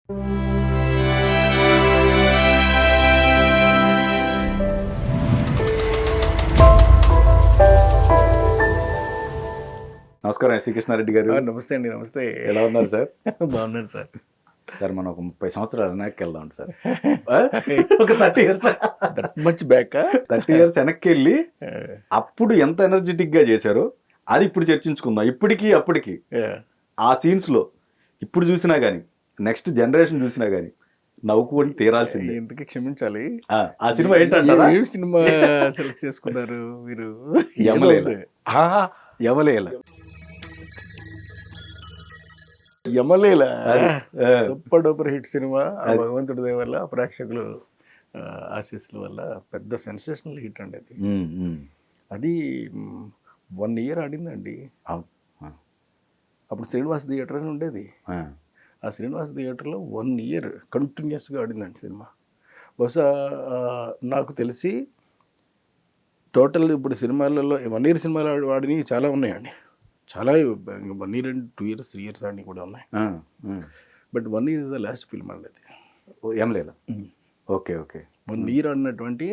నమస్కారం శ్రీకృష్ణారెడ్డి గారు. నమస్తే అండి. నమస్తే. ఎలా ఉన్నారు సార్? బాగున్నాను సార్. సార్ మనం ఒక 30 సంవత్సరాల వెనక్కి వెళ్దాం సార్. ఒక 30 ఇయర్స్ మచ్ బ్యాక్ 30 ఇయర్స్ వెనక్కి వెళ్ళి అప్పుడు ఎంత ఎనర్జెటిక్ గా చేశారో అది ఇప్పుడు చర్చించుకుందాం. ఇప్పటికి అప్పటికి ఆ సీన్స్ లో ఇప్పుడు చూసినా గానీ నెక్స్ట్ జనరేషన్ చూసినా గానీ నవ్వుకొని తీరాల్సిందే. ఎందుకు క్షమించాలి. ఆ సినిమా ఏంటంటారా? ఏం సినిమా సెలెక్ట్ చేసుకున్నారు మీరు? యమలేల. యమలేల. యమలేల సూపర్ డూపర్ హిట్ సినిమా. భగవంతుడి దయ వల్ల ప్రేక్షకులు ఆశీస్సుల వల్ల పెద్ద సెన్సేషనల్ హిట్ అండి అది. అది 1 year ఆడిందండి. అప్పుడు శ్రీనివాస్ థియేటర్ అని ఉండేది. ఆ శ్రీనివాస్ థియేటర్లో 1 year కంటిన్యూస్గా ఆడిందండి సినిమా. బహుశా నాకు తెలిసి టోటల్ ఇప్పుడు సినిమాలలో 1 year సినిమాలు ఆడినవి చాలా ఉన్నాయండి. చాలా 1 year and 2 years 3 years ఆడినవి కూడా ఉన్నాయి. But 1 year is the last film అండి అది. యమలేల. Okay okay. 1 year ఆడినటువంటి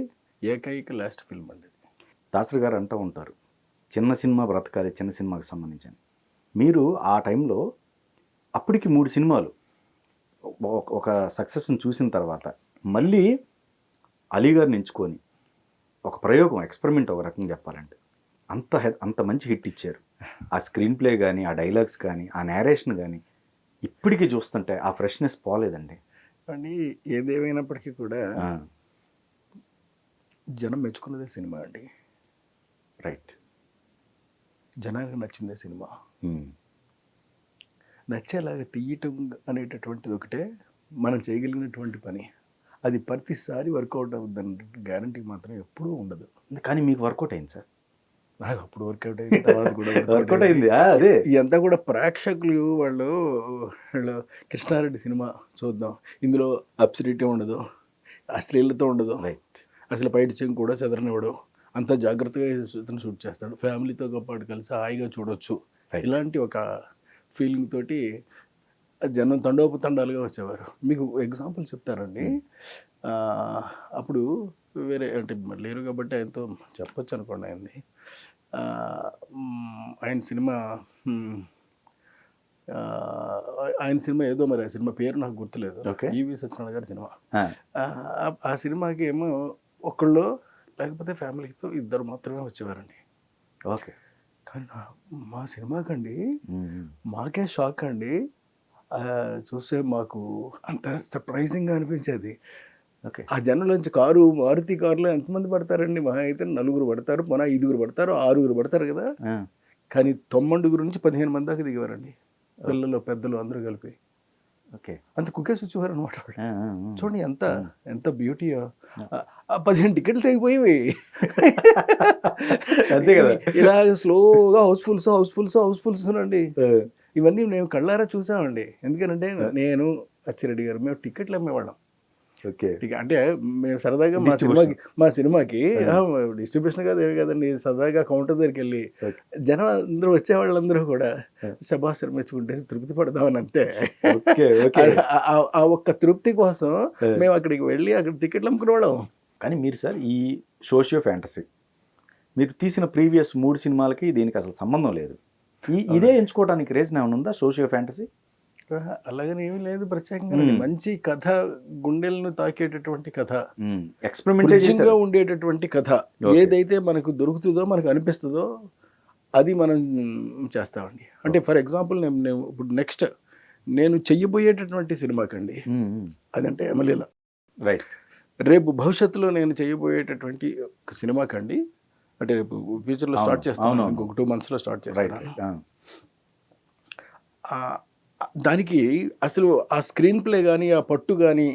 ఏకైక లాస్ట్ ఫిల్మ్ అండి. దాసరి గారు అంటూ ఉంటారు, చిన్న సినిమా బ్రతకాలి, చిన్న సినిమాకి సంబంధించి. మీరు ఆ టైంలో అప్పటికి 3 సినిమాలు ఒక సక్సెస్ని చూసిన తర్వాత మళ్ళీ అలీగారిని ఎంచుకొని ఒక ప్రయోగం, ఎక్స్పెరిమెంట్ ఒక రకంగా చెప్పాలంటే అంత మంచి హిట్ ఇచ్చారు. ఆ స్క్రీన్ ప్లే కానీ, ఆ డైలాగ్స్ కానీ, ఆ నేరేషన్ కానీ ఇప్పటికీ చూస్తుంటే ఆ ఫ్రెష్నెస్ పోలేదండి అండి. ఏదేమైనప్పటికీ కూడా జనం మెచ్చుకున్నదే సినిమా అండి. రైట్. జనానికి నచ్చిందే సినిమా. నచ్చేలాగా తీయటం అనేటటువంటిది ఒకటే మనం చేయగలిగినటువంటి పని. అది ప్రతిసారి వర్కౌట్ అవుతుందని గ్యారంటీ మాత్రం ఎప్పుడూ ఉండదు. కానీ మీకు వర్కౌట్ అయింది సార్. నాకు అప్పుడు వర్కౌట్ అయింది, తర్వాత కూడా వర్కౌట్ అయింది. అదే ఇదంతా కూడా ప్రేక్షకులు వాళ్ళు కృష్ణారెడ్డి సినిమా చూద్దాం, ఇందులో అబ్సల్యూటీ ఉండదు, అశ్లీలతో ఉండదు, అసలు బయట చెంగు కూడా చెదరనివ్వడు, అంత జాగ్రత్తగా ఇతను షూట్ చేస్తాడు, ఫ్యామిలీతో పాటు కలిసి హాయిగా చూడొచ్చు, ఇలాంటి ఒక ఫీలింగ్ తోటి జనం తండోపతండాలుగా వచ్చేవారు. మీకు ఎగ్జాంపుల్ చెప్తారండి. అప్పుడు వేరే అంటే లేరు కాబట్టి ఆయనతో చెప్పొచ్చు అనుకోండి. ఆయన సినిమా ఏదో మరి ఆ సినిమా పేరు నాకు గుర్తులేదు. ఈవి సత్యనారాయణ గారి సినిమా. ఆ సినిమాకి ఏమో ఒకళ్ళు లేకపోతే ఫ్యామిలీతో 2 మాత్రమే వచ్చేవారండి. ఓకే. కానీ మా సినిమాకండి మాకే షాక్ అండి. చూస్తే మాకు అంత సర్ప్రైజింగ్గా అనిపించేది. ఓకే. ఆ జనంలోంచి మారుతి కారులో ఎంతమంది పడతారండి? మహా అయితే 4 పడతారు, 5 పడతారు, 6 పడతారు కదా. కానీ 9 నుంచి 15 మంది దాకా దిగేవారండి, పిల్లలు పెద్దలు అందరూ కలిపి. ఓకే. అంత కుక్కేసి వచ్చేవారు అనమాట. చూడండి ఎంత బ్యూటీయో. 15 టికెట్లు తెగిపోయేవి. అంతే కదా. ఇలా స్లోగా హౌస్ఫుల్స్ అండి. ఇవన్నీ మేము కళ్ళారా చూసామండి. ఎందుకంటే నేను అచ్చిరెడ్డి గారు మేము టికెట్లు అమ్మేవాళ్ళం. ఓకే. అంటే మేము సరదాగా మా సినిమాకి డిస్ట్రిబ్యూషన్ కాదు ఏమి కదండి, సరదాగా కౌంటర్ దగ్గరికి వెళ్ళి జనం అందరూ వచ్చేవాళ్ళందరూ కూడా శభాస్ మెచ్చుకుంటే తృప్తి పడదామని అంతే. ఆ ఒక్క తృప్తి కోసం మేము అక్కడికి వెళ్ళి అక్కడ టికెట్లు అమ్ముకునేవాళ్ళం. కానీ మీరు సార్ ఈ సోషియో ఫ్యాంటసీ మీరు తీసిన ప్రీవియస్ 3 సినిమాలకి దీనికి అసలు సంబంధం లేదు. ఇదే ఎంచుకోవడానికి రీజన్ ఏమైనా ఉందా? సోషియో ఫ్యాంటసీ అలాగని ఏమీ లేదు ప్రత్యేకంగా. మంచి కథ, గుండెలను తాకేటటువంటి కథ, ఎక్స్పెరిమెంటేషన్గా ఉండేటటువంటి కథ ఏదైతే మనకు దొరుకుతుందో, మనకు అనిపిస్తుందో అది మనం చేస్తామండి. అంటే ఫర్ ఎగ్జాంపుల్ నేను ఇప్పుడు నెక్స్ట్ నేను చెయ్యబోయేటటువంటి సినిమాకండి, అదంటే యమలీల. రైట్. రేపు భవిష్యత్తులో నేను చేయబోయేటటువంటి సినిమాకండి, అంటే రేపు ఫ్యూచర్లో స్టార్ట్ చేస్తాను, ఇంకొక 2 monthsలో స్టార్ట్ చేస్తాను. దానికి అసలు ఆ స్క్రీన్ ప్లే కానీ, ఆ పట్టు కానీ,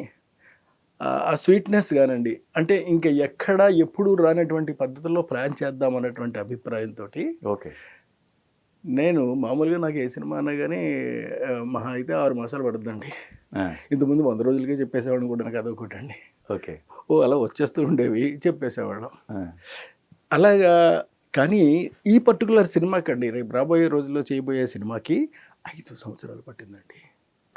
ఆ స్వీట్నెస్ కానండి, అంటే ఇంకా ఎక్కడ ఎప్పుడు రానటువంటి పద్ధతిలో ప్లాన్ చేద్దాం అన్నటువంటి అభిప్రాయంతో ఓకే నేను మామూలుగా నాకు ఏ సినిమా అన్నా కానీ మహా అయితే 6 మాసాలు పడుతుందండి. ఇంతకుముందు 100 రోజులకే చెప్పేసేవాడిని కూడా, నాకు అదొకటి అండి. ఓకే. అలా వచ్చేస్తూ ఉండేవి, చెప్పేసేవాళ్ళం అలాగా. కానీ ఈ పర్టికులర్ సినిమాకండి, రేపు రాబోయే రోజుల్లో చేయబోయే సినిమాకి 5 సంవత్సరాలు పట్టిందండి.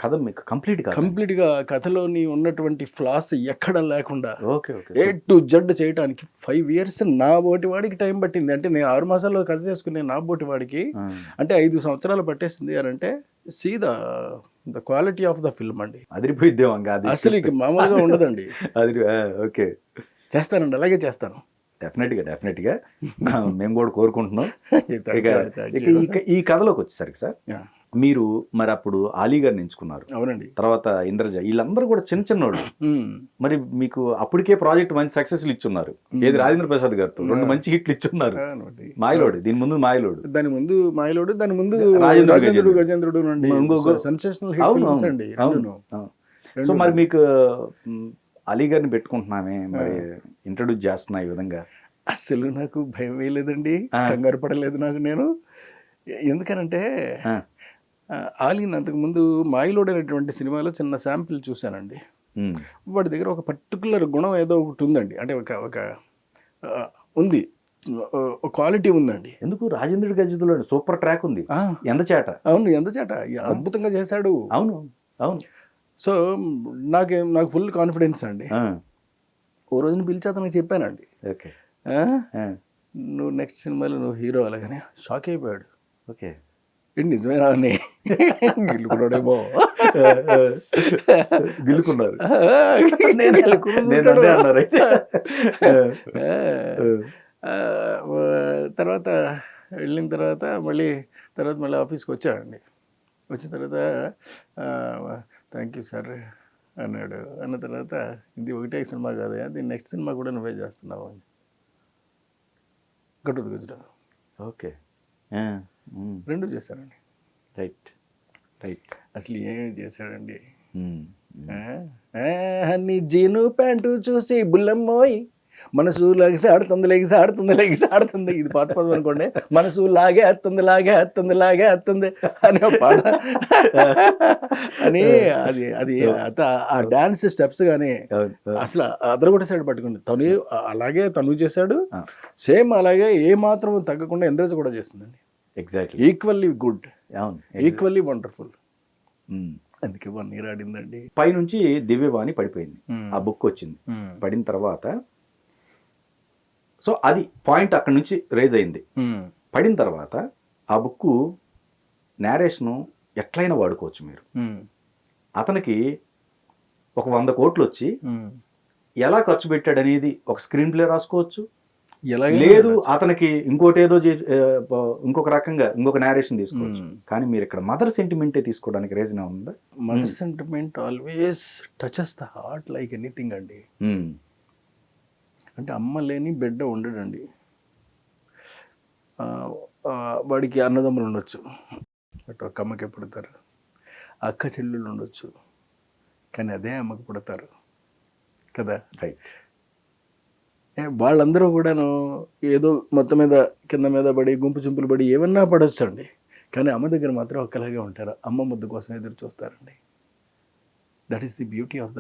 కథ మీకు కంప్లీట్గా కంప్లీట్గా కథలోని ఉన్నటువంటి ఫ్లాస్ ఎక్కడ లేకుండా okay okay A to Z చేయడానికి 5 years నా బోటి వాడికి టైం పట్టింది. అంటే నేను 6 మాసాల్లో కథ చేసుకునే నా బోటి వాడికి అంటే 5 సంవత్సరాలు పట్టేసింది అని అంటే see the quality of the film అండి. అదిరిపోయిద్దేమో ఇంకా అది అసలు ఇక మామూలుగా ఉండదండి. అది ఓకే చేస్తానండి, అలాగే చేస్తాను. డెఫినెట్గా మేము కూడా కోరుకుంటున్నాం. ఇక Thank ఇక you. ఈ కథలోకి వచ్చేసరికి సార్, Yeah. మీరు మరి అప్పుడు అలీ గారిని ఎంచుకున్నారు, అవునండి. తర్వాత ఇంద్రజ, వీళ్ళందరూ కూడా చిన్నోళ్ళు. Hmm. మరి మీకు అప్పటికే ప్రాజెక్ట్ మంచి సక్సెస్లు ఇచ్చున్నారు. ఏది రాజేంద్ర ప్రసాద్ గారితో 2 మంచి హిట్లు ఇచ్చున్నారు. అవునండి. మాయలోడు, దీని ముందు మాయలోడు, దాని ముందు మాయలోడు, దాని ముందు రాజేంద్రుడు, రాజేంద్రుడు గజేంద్రుడు అండి. ఇంకొక- సెన్సేషనల్ హిట్ అవును ఫిల్మ్స్ అవును అండి అవును. రెండును. సో మరి మీకు అలీ గారిని పెట్టుకుంటున్నామే, మరి ఇంట్రడ్యూస్ చేస్తున్నా ఈ విధంగా. అసలు నాకు భయం వేయలేదండి, కంగారు పడలేదు నేను. ఎందుకనంటే ఆలీని అంతకుముందు మాయిలోడ్ అనేటువంటి సినిమాలో చిన్న శాంపిల్ చూశానండి. వాడి దగ్గర ఒక పర్టికులర్ గుణం ఏదో ఒకటి ఉందండి. అంటే ఒక ఉంది, ఒక క్వాలిటీ ఉందండి. ఎందుకు రాజేంద్రుడి గజలో సూపర్ ట్రాక్ ఉంది, ఎందచేట. అవును, ఎంతచేట అద్భుతంగా చేశాడు. అవును అవును. సో నాకు ఫుల్ కాన్ఫిడెన్స్ అండి. ఓ రోజున పిలిచి అతనికి చెప్పానండి, ఓకే నువ్వు నెక్స్ట్ సినిమాలో నువ్వు హీరో. అలాగనే షాక్ అయిపోయాడు. ఓకే ఏంటి నిజమేనా అని. గిల్లుకున్నాడేమో, గిల్లుకున్నారు. తర్వాత వెళ్ళిన తర్వాత మళ్ళీ ఆఫీస్కి వచ్చాడండి. వచ్చిన తర్వాత థ్యాంక్ యూ సార్ అన్నాడు. అన్న తర్వాత ఇది ఒకటే సినిమా కాదయా, దీని నెక్స్ట్ సినిమా కూడా నువ్వే చేస్తున్నావు అని. గట్టుది గుజరాత్. ఓకే, 2 చేశానండి. Right right. అసలు ఏమేమి చేశాడండి. నీ జీను ప్యాంటు చూసి బుల్లమ్మోయ్ మనసు ఆడుతుంది. ఇది పాత పదం అనుకోండి. మనసు లాగే అత్తుంది అనే పాట అని. అది ఆ డాన్స్ స్టెప్స్ కానీ అసలు అదర్ కూడా సైడ్ పట్టుకుంది. అలాగే తను చేశాడు, సేమ్ అలాగే ఏ మాత్రం తగ్గకుండా ఇంద్రజ కూడా చేస్తుందండి. Exactly equally good, equally wonderful. అందుకే 1 year ఆడిందండి. పైనుంచి దివ్యవాణి పడిపోయింది, ఆ బుక్ వచ్చింది. పడిన తర్వాత సో అది పాయింట్ అక్కడి నుంచి రేజ్ అయింది. పడిన తర్వాత ఆ బుక్ నేరేషను ఎట్లయినా వాడుకోవచ్చు మీరు. అతనికి ఒక 100 కోట్లు వచ్చి ఎలా ఖర్చు పెట్టాడు అనేది ఒక స్క్రీన్ ప్లే రాసుకోవచ్చు. లేదు అతనికి ఇంకొక రకంగా ఇంకొక నేరేషన్ తీసుకోవచ్చు. కానీ మీరు ఇక్కడ మదర్ సెంటిమెంటే తీసుకోవడానికి రీజన్ ఉందా? Mother sentiment always touches the heart like anything అండి. అంటే అమ్మ లేని బిడ్డ ఉండడండి. వాడికి అన్నదమ్ములు ఉండొచ్చు, అటు ఒక అమ్మకి పుడతారు, అక్క చెల్లెళ్ళు ఉండొచ్చు, కానీ అదే అమ్మకి పుడతారు కదా. రైట్. వాళ్ళందరూ కూడాను ఏదో మొత్తం మీద కింద మీద పడి గుంపు చుంపులు పడి ఏమన్నా పడవచ్చు అండి, కానీ అమ్మ దగ్గర మాత్రం ఒక్కలాగే ఉంటారు. అమ్మ ముద్దు కోసం ఎదురు చూస్తారండి. That is the beauty of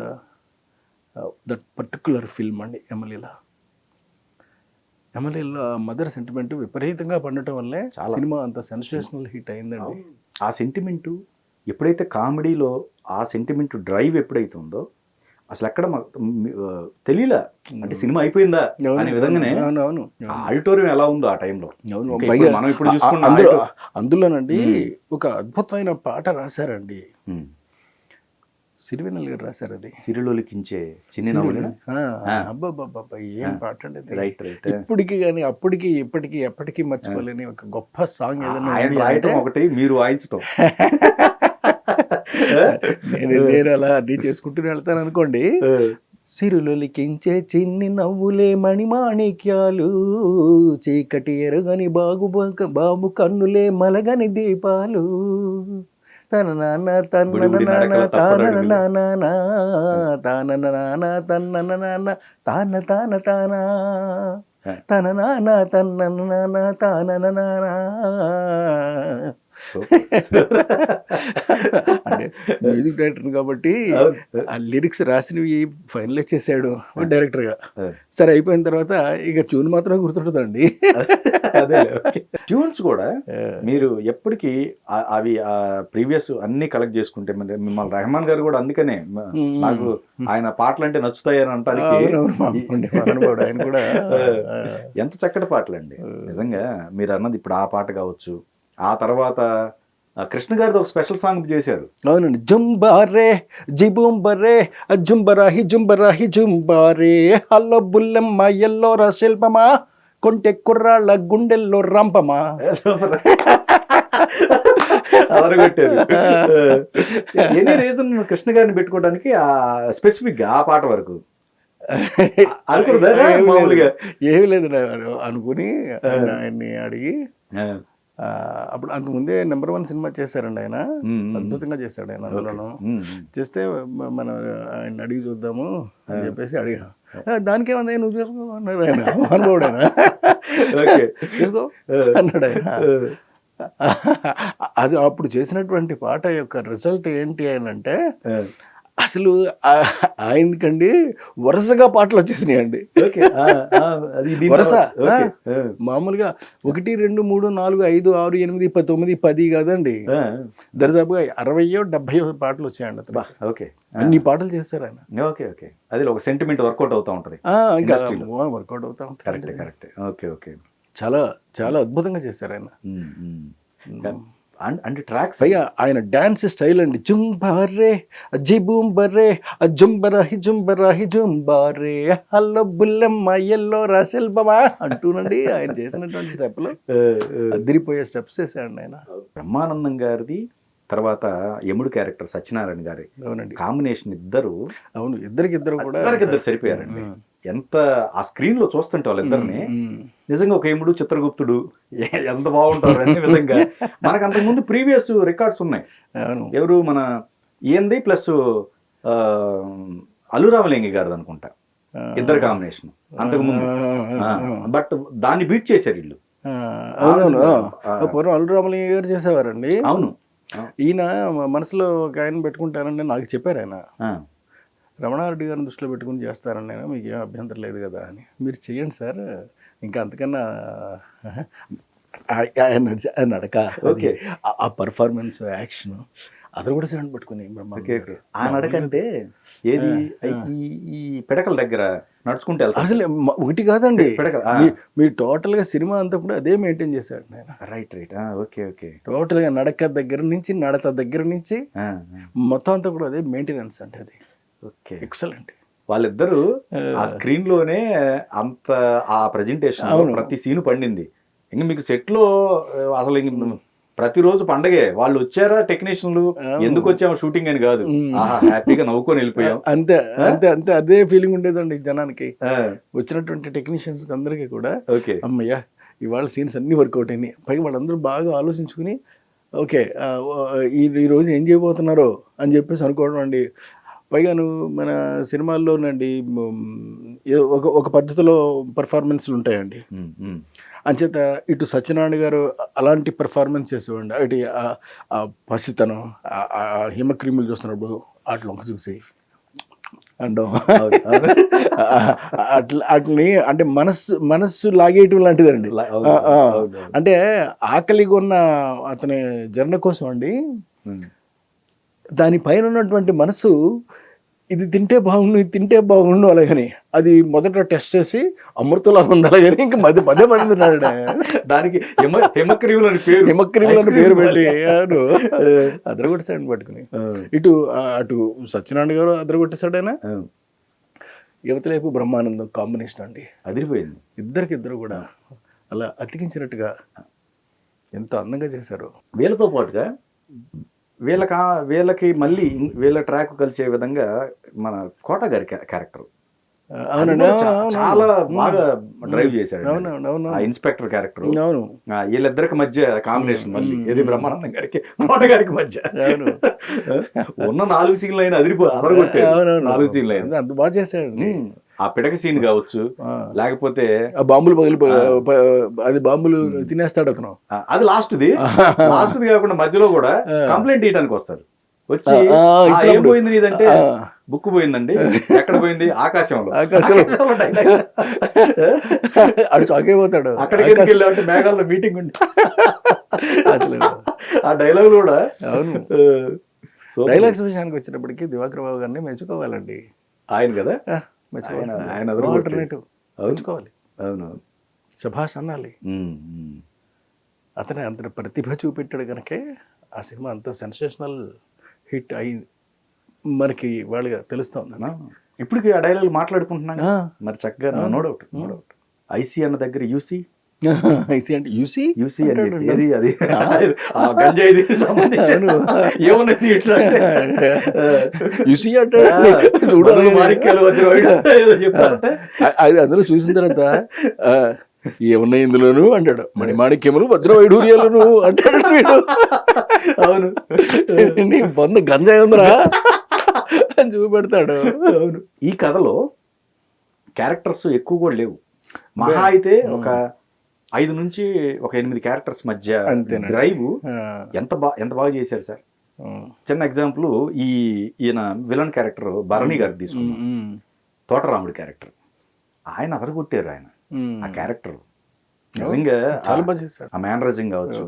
that particular film అండి. ఎమ్మెల్యేలో మదర్ సెంటిమెంట్ విపరీతంగా పండటం వల్లే సినిమా అంత సెన్సేషనల్ హిట్ అయిందండి. ఆ సెంటిమెంటు ఎప్పుడైతే కామెడీలో ఆ సెంటిమెంట్ డ్రైవ్ ఎప్పుడైతే ఉందో అసలు ఎక్కడ తెలియలా, అంటే సినిమా అయిపోయిందా అనే విధంగానే. ఆడిటోరియం ఎలా ఉందో ఆ టైంలో మనం ఇప్పుడు చూసుకున్న అందులోనండి ఒక అద్భుతమైన పాట రాశారండి, సిరివెన్నెల గారు రాశారు. అది సిరిలోలికించే చిన్ని నవ్వులు. అబ్బాబ్బాబ్బా ఏం పాట అండి. Right right. ఇప్పటికి కానీ అప్పటికి ఇప్పటికీ ఎప్పటికీ మర్చిపోలేని ఒక గొప్ప సాంగ్ ఏదైనా. ఆయన రాయటం ఒకటి, మీరు వాయించటం. నేను అలా అన్నీ చేసుకుంటూ వెళ్తాను అనుకోండి. సిరులొలికించే చిన్ని నవ్వులే మణిమాణిక్యాలు, చీకటి ఎరగని బాబు కన్నులే మలగని దీపాలు, తన నాన్న తన్న నాన్న తాన నాన్న తాన నాన్న తన్న నాన్న తాన తాన తాన తన నాన్న తన్న నాన్న తాన నాన్న అంటే మ్యూజిక్ డైరెక్టర్ కాబట్టి ఆ లిరిక్స్ రాసినవి ఫైనలైజ్ చేశాడు డైరెక్టర్గా. సరే అయిపోయిన తర్వాత ఇక ట్యూన్ మాత్రమే గుర్తుంటుందండి. అదే ట్యూన్స్ కూడా మీరు ఎప్పటికీ అవి ప్రీవియస్ అన్ని కలెక్ట్ చేసుకుంటే మిమ్మల్ని రెహమాన్ గారు కూడా అందుకనే నాకు ఆయన పాటలు అంటే నచ్చుతాయి అని అంటానికి ఆయన కూడా ఎంత చక్కటి పాటలు అండి నిజంగా. మీరు అన్నది ఇప్పుడు ఆ పాట కావచ్చు, ఆ తర్వాత కృష్ణ గారితో ఒక స్పెషల్ సాంగ్ చేశారు. అవునండి, జుంబారే జిబుంబరే జుంబరాహి జుంబరాహి జుంబారే హల్లో బుల్లెమ్మ ఎల్లోరా శిల్పమా కొంటె కుర్రాళ్ళ గుండెల్లో రంపమా. అదరగొట్టారు. ఎనీ రీజన్ కృష్ణ గారిని పెట్టుకోవడానికి స్పెసిఫిక్ గా ఆ పాట వరకు అనుకున్నదా? మామూలుగా ఏమీ లేదు అనుకుని ఆయన్ని అడిగి అప్పుడు అంతకుముందే నెంబర్ 1 సినిమా చేశారండి ఆయన, అద్భుతంగా చేశాడు ఆయన. అందులోనూ చేస్తే మనం ఆయన అడిగి చూద్దాము అని చెప్పేసి అడిగా. దానికేమంది నువ్వు చేసుకో అన్నాడు ఆయన, అనుభవుడు ఆయన. చేసుకో అన్నాడు ఆయన. అది అప్పుడు చేసినటువంటి పాట యొక్క రిజల్ట్ ఏంటి అని అంటే అసలు ఆయనకండి వరుసగా పాటలు వచ్చేసినాయండి. వరుస మామూలుగా 1, 2, 3, 4, 5, 6, 8, 9, 10 కాదండి, దరిదాపుగా 60-70 పాటలు వచ్చాయండి అతను. ఓకే, అన్ని పాటలు చేశారు ఆయన. ఓకే ఓకే, అది ఒక సెంటిమెంట్ వర్కౌట్ అవుతా ఉంటది, వర్కౌట్ అవుతా ఉంటుంది. Correct correct. ఓకే ఓకే, చాలా చాలా అద్భుతంగా చేశారు ఆయన. అంటే ట్రాక్స్ అయ్యా ఆయన డాన్స్ స్టైల్ అండి, జుంబారే జిబుంబరే జుంబరాహి జుంబరాహి జుంబారే హల్లో బుల్లెమ్మ ఎల్లో రా శిల్పమా అంటూనండి ఆయన చేసినటువంటి స్టెప్లు అదిరిపోయే స్టెప్స్ చేశాడు ఆయన. బ్రహ్మానందం గారిది తర్వాత యముడు క్యారెక్టర్ సత్యనారాయణ గారి కాంబినేషన్ ఇద్దరు, అవును ఇద్దరికిద్దరు కూడా ఇద్దరు సరిపోయారండి. ఎంత ఆ స్క్రీన్ లో చూస్తుంటే వాళ్ళిద్దరిని నిజంగా ఒక యముడు చిత్రగుప్తుడు ఎంత బాగుంటారు అనే విధంగా. మనకు అంతకుముందు ప్రీవియస్ రికార్డ్స్ ఉన్నాయి. ఎవరు మన ఈఎంది ప్లస్ అల్లు రామలింగి గారిది అనుకుంటా ఇద్దరు కాంబినేషన్ అంతకుముందు, బట్ దాన్ని బీట్ చేశారు వీళ్ళు. పూర్వం అల్లు రామలింగి గారు చేసేవారండి. అవును, ఈయన మనసులో ఒక ఆయన పెట్టుకుంటారని నాకు చెప్పారు ఆయన. రమణారెడ్డి గారిని దృష్టిలో పెట్టుకుని చేస్తారని నేను, మీకు ఏం అభ్యంతరం లేదు కదా అని. మీరు చెయ్యండి సార్, ఇంకా అంతకన్నా నడక ఓకే, ఆ పర్ఫార్మెన్స్ యాక్షన్ అతను కూడా సౌండ్ పట్టుకుని ఆ నడకంటే ఏది ఈ పిడకల దగ్గర నడుచుకుంటే అసలు ఒకటి కాదండి, మీ టోటల్ గా సినిమా అంతా కూడా అదే మెయింటైన్ చేశాడు నేను. Right right, okay okay. Total గా నడక దగ్గర నుంచి నడత దగ్గర నుంచి మొత్తం అంతా కూడా అదే మెయింటెనెన్స్ అంటే అది. Okay, excellent. వాళ్ళిద్దరు ఆ స్క్రీన్ లోనే అంత ఆ ప్రెజెంటేషన్ ప్రతి సీన్ పండింది. ఇంక మీకు సెట్ లో అసలు ప్రతిరోజు పండగే. వాళ్ళు వచ్చారా టెక్నీషియన్లు, ఎందుకు వచ్చాము షూటింగ్ అని కాదు, హ్యాపీగా నవ్వుకొని వెళ్ళిపోయాం అంతే అంతే అంతే. అదే ఫీలింగ్ ఉండేదండి జనానికి, వచ్చినటువంటి టెక్నీషియన్స్ అందరికీ కూడా. ఓకే, అమ్మయ్య ఇవాళ సీన్స్ అన్ని వర్కౌట్ అయినాయి. పైగా వాళ్ళందరూ బాగా ఆలోచించుకుని ఓకే ఈ రోజు ఏం చేయబోతున్నారో అని చెప్పేసి అనుకోవడం అండి. పైగా నువ్వు మన సినిమాల్లోనండి ఒక పద్ధతిలో పర్ఫార్మెన్స్లు ఉంటాయండి. అంచేత ఇటు సత్యనారాయణ గారు అలాంటి పర్ఫార్మెన్స్ చేసేవాడి. అటు ఆ పసితనం, హిమక్రీములు చూస్తున్నప్పుడు అట్లా చూసి అండం అట్లని అంటే మనస్సు లాగేయటం లాంటిదండి. అంటే ఆకలిగా ఉన్న అతని జర్న కోసం అండి, దానిపైన ఉన్నటువంటి మనసు ఇది తింటే బాగుండు, ఇది తింటే బాగుండు అలాగని అది మొదట టెస్ట్ చేసి అమృతలా ఉంది అలాగని ఇంకా పదే పడుతున్నాడు. దానికి హిమక్రీములని పేరు పెట్టి అదరగొట్టేసాడు పట్టుకుని. అటు సత్యనారాయణ గారు అదరగొట్టేశాడు ఆయన, యువతలేపు బ్రహ్మానందం కాంబినేషన్ అండి అదిరిపోయింది. ఇద్దరికిద్దరు కూడా అలా అతికించినట్టుగా ఎంతో అందంగా చేశారు. వీళ్ళతో పాటుగా వీళ్ళకి మళ్ళీ వీళ్ళ ట్రాక్ కలిసే విధంగా మన కోట గారి క్యారెక్టర్ చాలా బాగా డ్రైవ్ చేశాడు. ఇన్స్పెక్టర్ క్యారెక్టర్ వీళ్ళిద్దరికి మధ్య కాంబినేషన్ మళ్ళీ ఏది బ్రహ్మానందం గారికి కోట గారికి మధ్య ఉన్న 4 సీన్లు అయినా అదరగొట్టారు. 4 సీన్లు అయినా అంత బాగా చేశాడు. ఆ పిడక సీన్ కావచ్చు, లేకపోతే ఆ బాంబులు అది బాంబులు తినేస్తాడు అతను. అది లాస్ట్ది కాకుండా మధ్యలో కూడా కంప్లైంట్ ఇవ్వడానికి వస్తారు. వచ్చి ఏం పోయింది నీదంటే బుక్ పోయిందండి. ఎక్కడ పోయింది? ఆకాశంలో. అడు షాక్ అయిపోతాడు. అక్కడికి ఎందుకు వెళ్ళామంటే మేఘాల్లో మీటింగ్ ఉండి అసలు ఆ డైలాగులు కూడా. అవును. డైలాగ్స్ విషయానికి వచ్చినప్పటికీ దివాకర్ బాబు గారిని మెచ్చుకోవాలండి. ఆయన కదా ఆయన మెచ్చుకోవాలి. అవునవును, శభాష్ అనాలి. అతను అంత ప్రతిభ చూపెట్టాడు కనుకే ఆ సినిమా అంత సెన్సేషనల్ హిట్ అయి మనకి వాళ్ళగా తెలుస్తుంది. ఇప్పటికి ఆ డైలాగులు మాట్లాడుకుంటున్నాను మరి చక్కగా. No doubt, no doubt. ఐసీ అన్న దగ్గర యూసీ ఐసీ అంటే యూసీ అని చెప్పి అది గంజాయి సంబంధించి ఏమున్నది ఇట్లా యూసీ అంటే అది అందులో చూసిన తర్వాత ఏమున్నాయి ఇందులోను అంటాడు. మణిమాణిక్యములు వజ్ర వైఢూర్యాలను అంటాడు వీడు. అవును, నీ బొంద గంజాయి ఉందిరా అని చూపెడతాడు. అవును. ఈ కథలో క్యారెక్టర్స్ ఎక్కువ కూడా లేవు. మహా అయితే ఒక 5 నుంచి ఒక 8 క్యారెక్టర్స్ మధ్య డ్రైవ్ ఎంత బాగా చేశారు సార్. చిన్న ఎగ్జాంపుల్, ఈయన విలన్ క్యారెక్టర్ భరణి గారు తీసుకున్నాం. తోటరాముడి క్యారెక్టర్ ఆయన అదరగొట్టారు. ఆయన ఆ క్యారెక్టర్ నిజంగా చాలా బాగా చేశారు. ఆ మేనరైజింగ్ కావచ్చు,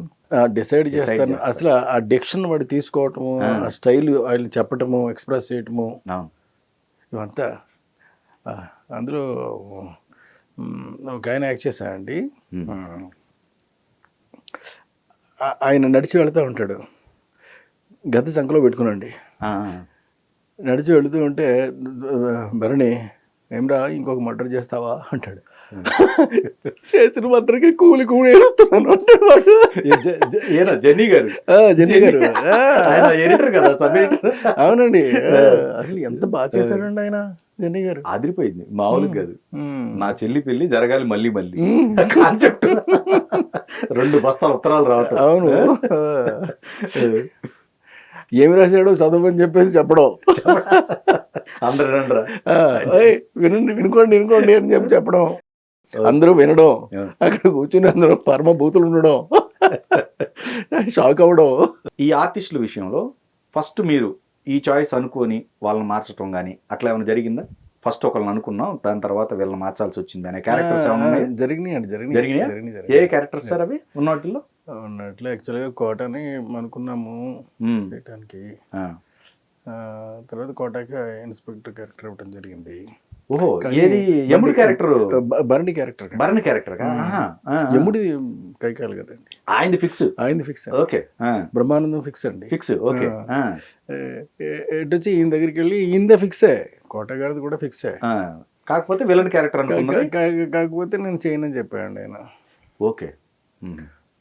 డిసైడ్ చేస్తాను. అసలు ఆ డిక్షన్ వాడు తీసుకోవటము, ఆ స్టైల్ ఆయన చెప్పటము, ఎక్స్ప్రెస్ చేయటము, ఇవంతా. అందులో ఒక ఆయన యాక్ట్ చేశానండి. ఆయన నడిచి వెళ్తూ ఉంటాడు, గత సంఖలో పెట్టుకునండి. నడిచి వెళుతూ ఉంటే భరణి ఏమ్రా ఇంకొక మర్డర్ చేస్తావా అంటాడు. చేసిన మర్డర్కి కూలి ఏడుస్తున్నాను అంటాడు వాడు. జెన్నీ గారు అవునండి. అసలు ఎంత బాగా చేశాడండి ఆయన. జెన్నీ గారు అదిరిపోయింది, మామూలుగా కాదు. నా చెల్లి పెళ్లి జరగాలి మళ్ళీ కాన్సెప్ట్ 2 బస్తాలు ఉత్తరాలు రావటం. అవును. ఏమి రాశాడో చదవని చెప్పేసి చెప్పడం, అందరూ వినుకోండి అని చెప్పడం, అందరూ వినడం, అక్కడ కూర్చుని అందరూ పరమభూతులు ఉండడం, షాక్ అవ్వడం. ఈ ఆర్టిస్టుల విషయంలో ఫస్ట్ మీరు ఈ చాయిస్ అనుకొని వాళ్ళని మార్చడం కానీ అట్లా ఏమైనా జరిగిందా? ఫస్ట్ ఒకళ్ళని అనుకున్నాం, దాని తర్వాత వీళ్ళని మార్చాల్సి వచ్చింది అనే క్యారెక్టర్స్ ఏమైనా జరిగినాయా? ఏ క్యారెక్టర్స్ సార్ అవి ఉన్నట్లో? యాక్చువల్గా కోటని అనుకున్నాము చేయటానికి. తర్వాత కోటకి ఇన్స్పెక్టర్ క్యారెక్టర్ ఇవ్వడం జరిగింది. ఓహో, ఏది యముడి క్యారెక్టర్? భరణి క్యారెక్టర్. యముడి కైకాలు కదండి. ఆయనది ఫిక్స్. ఓకే. బ్రహ్మానందం ఫిక్స్ అండి. ఓకే. ఎటు వచ్చి ఈయన దగ్గరికి వెళ్ళి ఈయనదే ఫిక్సే, కోట గారిది కూడా ఫిక్సే. కాకపోతే విలన్ క్యారెక్టర్ కాకపోతే నేను చేయనని చెప్పాడు ఆయన. ఓకే.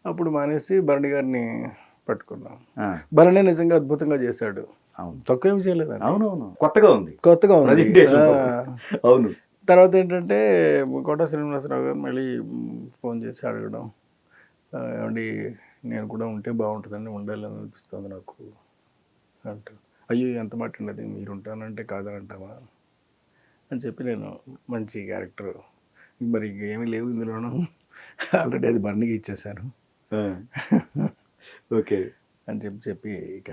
అప్పుడు మానేసి భరణి గారిని పట్టుకున్నాం. భరణి నిజంగా అద్భుతంగా చేశాడు, తక్కువ ఏం చేయలేదు. అవునవును, కొత్తగా ఉంది. అవును. తర్వాత ఏంటంటే కోట శ్రీనివాసరావు గారు మళ్ళీ ఫోన్ చేసి అడగడం, ఏమండి నేను కూడా ఉంటే బాగుంటుందండి, ఉండాలని అనిపిస్తుంది నాకు అంటూ. అయ్యో ఎంత మాట ఉండదు, మీరు ఉంటానంటే కాదనంటావా అని చెప్పి నేను మంచి క్యారెక్టర్ మరి ఏమీ లేవు ఇందులోనూ, ఆల్రెడీ అది భరణికి ఇచ్చేసాను ఓకే అని చెప్పి ఇక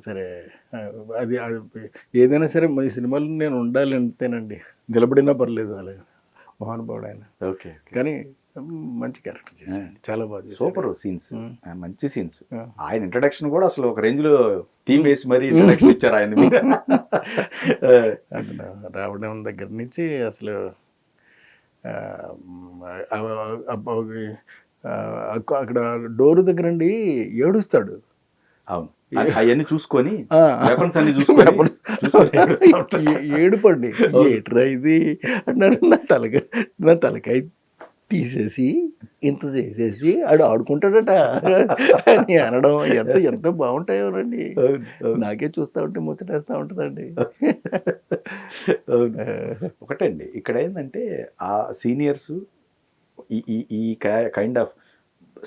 సరే అది ఏదైనా సరే ఈ సినిమాలో నేను ఉండాలి అంతేనండి, నిలబడినా పర్లేదు అలా మహానుభావుడు ఆయన. ఓకే. కానీ మంచి క్యారెక్టర్ చేశాను, చాలా బాగా. సూపర్ సీన్స్, మంచి సీన్స్. ఆయన ఇంట్రడక్షన్ కూడా అసలు ఒక రేంజ్ లో థీమ్ వేసి మరి ఇంట్రడక్షన్ ఇచ్చారు ఆయన. రావడం దగ్గర నుంచి అసలు అక్కడ డోర్ దగ్గర అండి ఏడుస్తాడు. అవును, అవన్నీ చూసుకొని ఏడుపండి, ఏట్రా ఇది అన్నాడు. నా తలకాయ తీసేసి ఇంత చేసేసి ఆడు ఆడుకుంటాడట అని అనడం ఎంత బాగుంటాయోనండి. నాకే చూస్తూ ఉంటే ముచ్చటేస్తూ ఉంటుందండి. ఒకటండి ఇక్కడ ఏంటంటే ఆ సీనియర్స్ ఈ కైండ్ ఆఫ్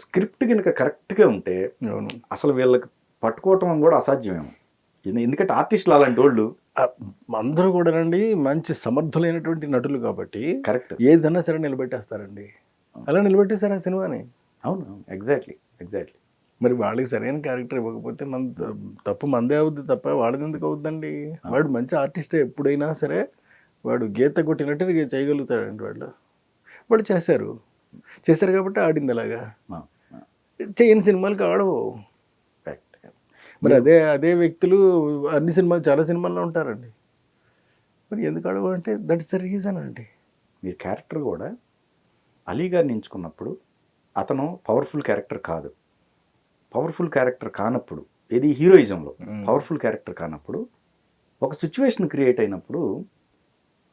స్క్రిప్ట్ కనుక కరెక్ట్గా ఉంటే అసలు వీళ్ళకి పట్టుకోవటం కూడా అసాధ్యమేమో. ఎందుకంటే ఆర్టిస్టులు అలాంటి వాళ్ళు అందరూ కూడానండి మంచి సమర్థులైనటువంటి నటులు కాబట్టి కరెక్ట్. ఏదన్నా సరే నిలబెట్టేస్తారండి. అలా నిలబెట్టేశారు ఆ సినిమాని. అవును, ఎగ్జాక్ట్లీ. మరి వాళ్ళకి సరైన క్యారెక్టర్ ఇవ్వకపోతే మన తప్పు మందే అవుద్ది తప్ప వాళ్ళది ఎందుకు అవుద్దండి? వాడు మంచి ఆర్టిస్టే ఎప్పుడైనా సరే, వాడు గీత కొట్టినట్టు చేయగలుగుతాడండి వాళ్ళు. వాళ్ళు చేశారు కాబట్టి ఆడింది అలాగా. చేయని సినిమాలకు ఆడవు. మరి అదే వ్యక్తులు అన్ని సినిమాలు చాలా సినిమాల్లో ఉంటారండి. మరి ఎందుకు ఆడవు అంటే దట్స్ ద రీజన్ అండి. మీరు క్యారెక్టర్ కూడా అలీ గారిని ఎంచుకున్నప్పుడు అతను పవర్ఫుల్ క్యారెక్టర్ కాదు. పవర్ఫుల్ క్యారెక్టర్ కానప్పుడు, ఇది హీరోయిజంలో పవర్ఫుల్ క్యారెక్టర్ కానప్పుడు ఒక సిచ్యువేషన్ క్రియేట్ అయినప్పుడు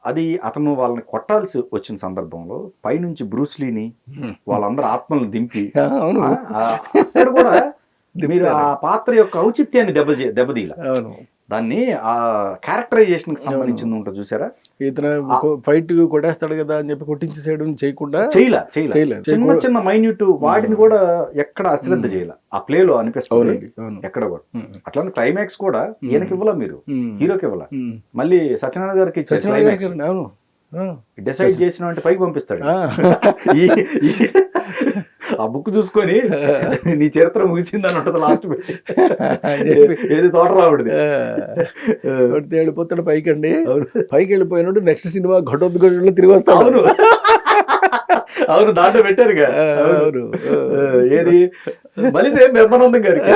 అది అతను వాళ్ళని కొట్టాల్సి వచ్చిన సందర్భంలో పైనుంచి బ్రూస్లీని వాళ్ళందరూ ఆత్మలను దింపి అక్కడ కూడా మీరు ఆ పాత్ర యొక్క ఔచిత్యాన్ని దెబ్బతీయాల. దాన్ని ఆ క్యారెక్టరైజేషన్ కి సంబంధించింది ఉంటుంది చూసారా. ఇతను ఫైట్ కొట్టేస్తాడు కదా అని చెప్పి కొట్టించేసేయడం చేయకుండా చేయలేదు. చిన్న మైన్యూట్ వాటిని కూడా ఎక్కడ అశ్రద్ధ చేయాల ఆ ప్లేలో అనిపిస్తుంది ఎక్కడ కూడా. అట్లా క్లైమాక్స్ కూడా ఈయనకి ఇవ్వాల, మీరు హీరోకి ఇవ్వాల, మళ్ళీ సత్యనారాయణ గారికి డిసైడ్ చేసిన అంటే పైకి పంపిస్తాడు. ఆ బుక్ చూసుకొని నీ చరిత్ర ముగిసిందని ఉంటుంది లాస్ట్. ఏది తోటరావుడిది వెళ్ళిపోతాడు పైకండి. పైకి వెళ్ళిపోయినట్టు నెక్స్ట్ సినిమా ఘటోద్ఘటనలో తిరిగి వస్తాడు. అవును, దాంట్లో పెట్టారుగా. అవును, ఏది మళ్ళీ సేమ్ బ్రహ్మానందం గారికి,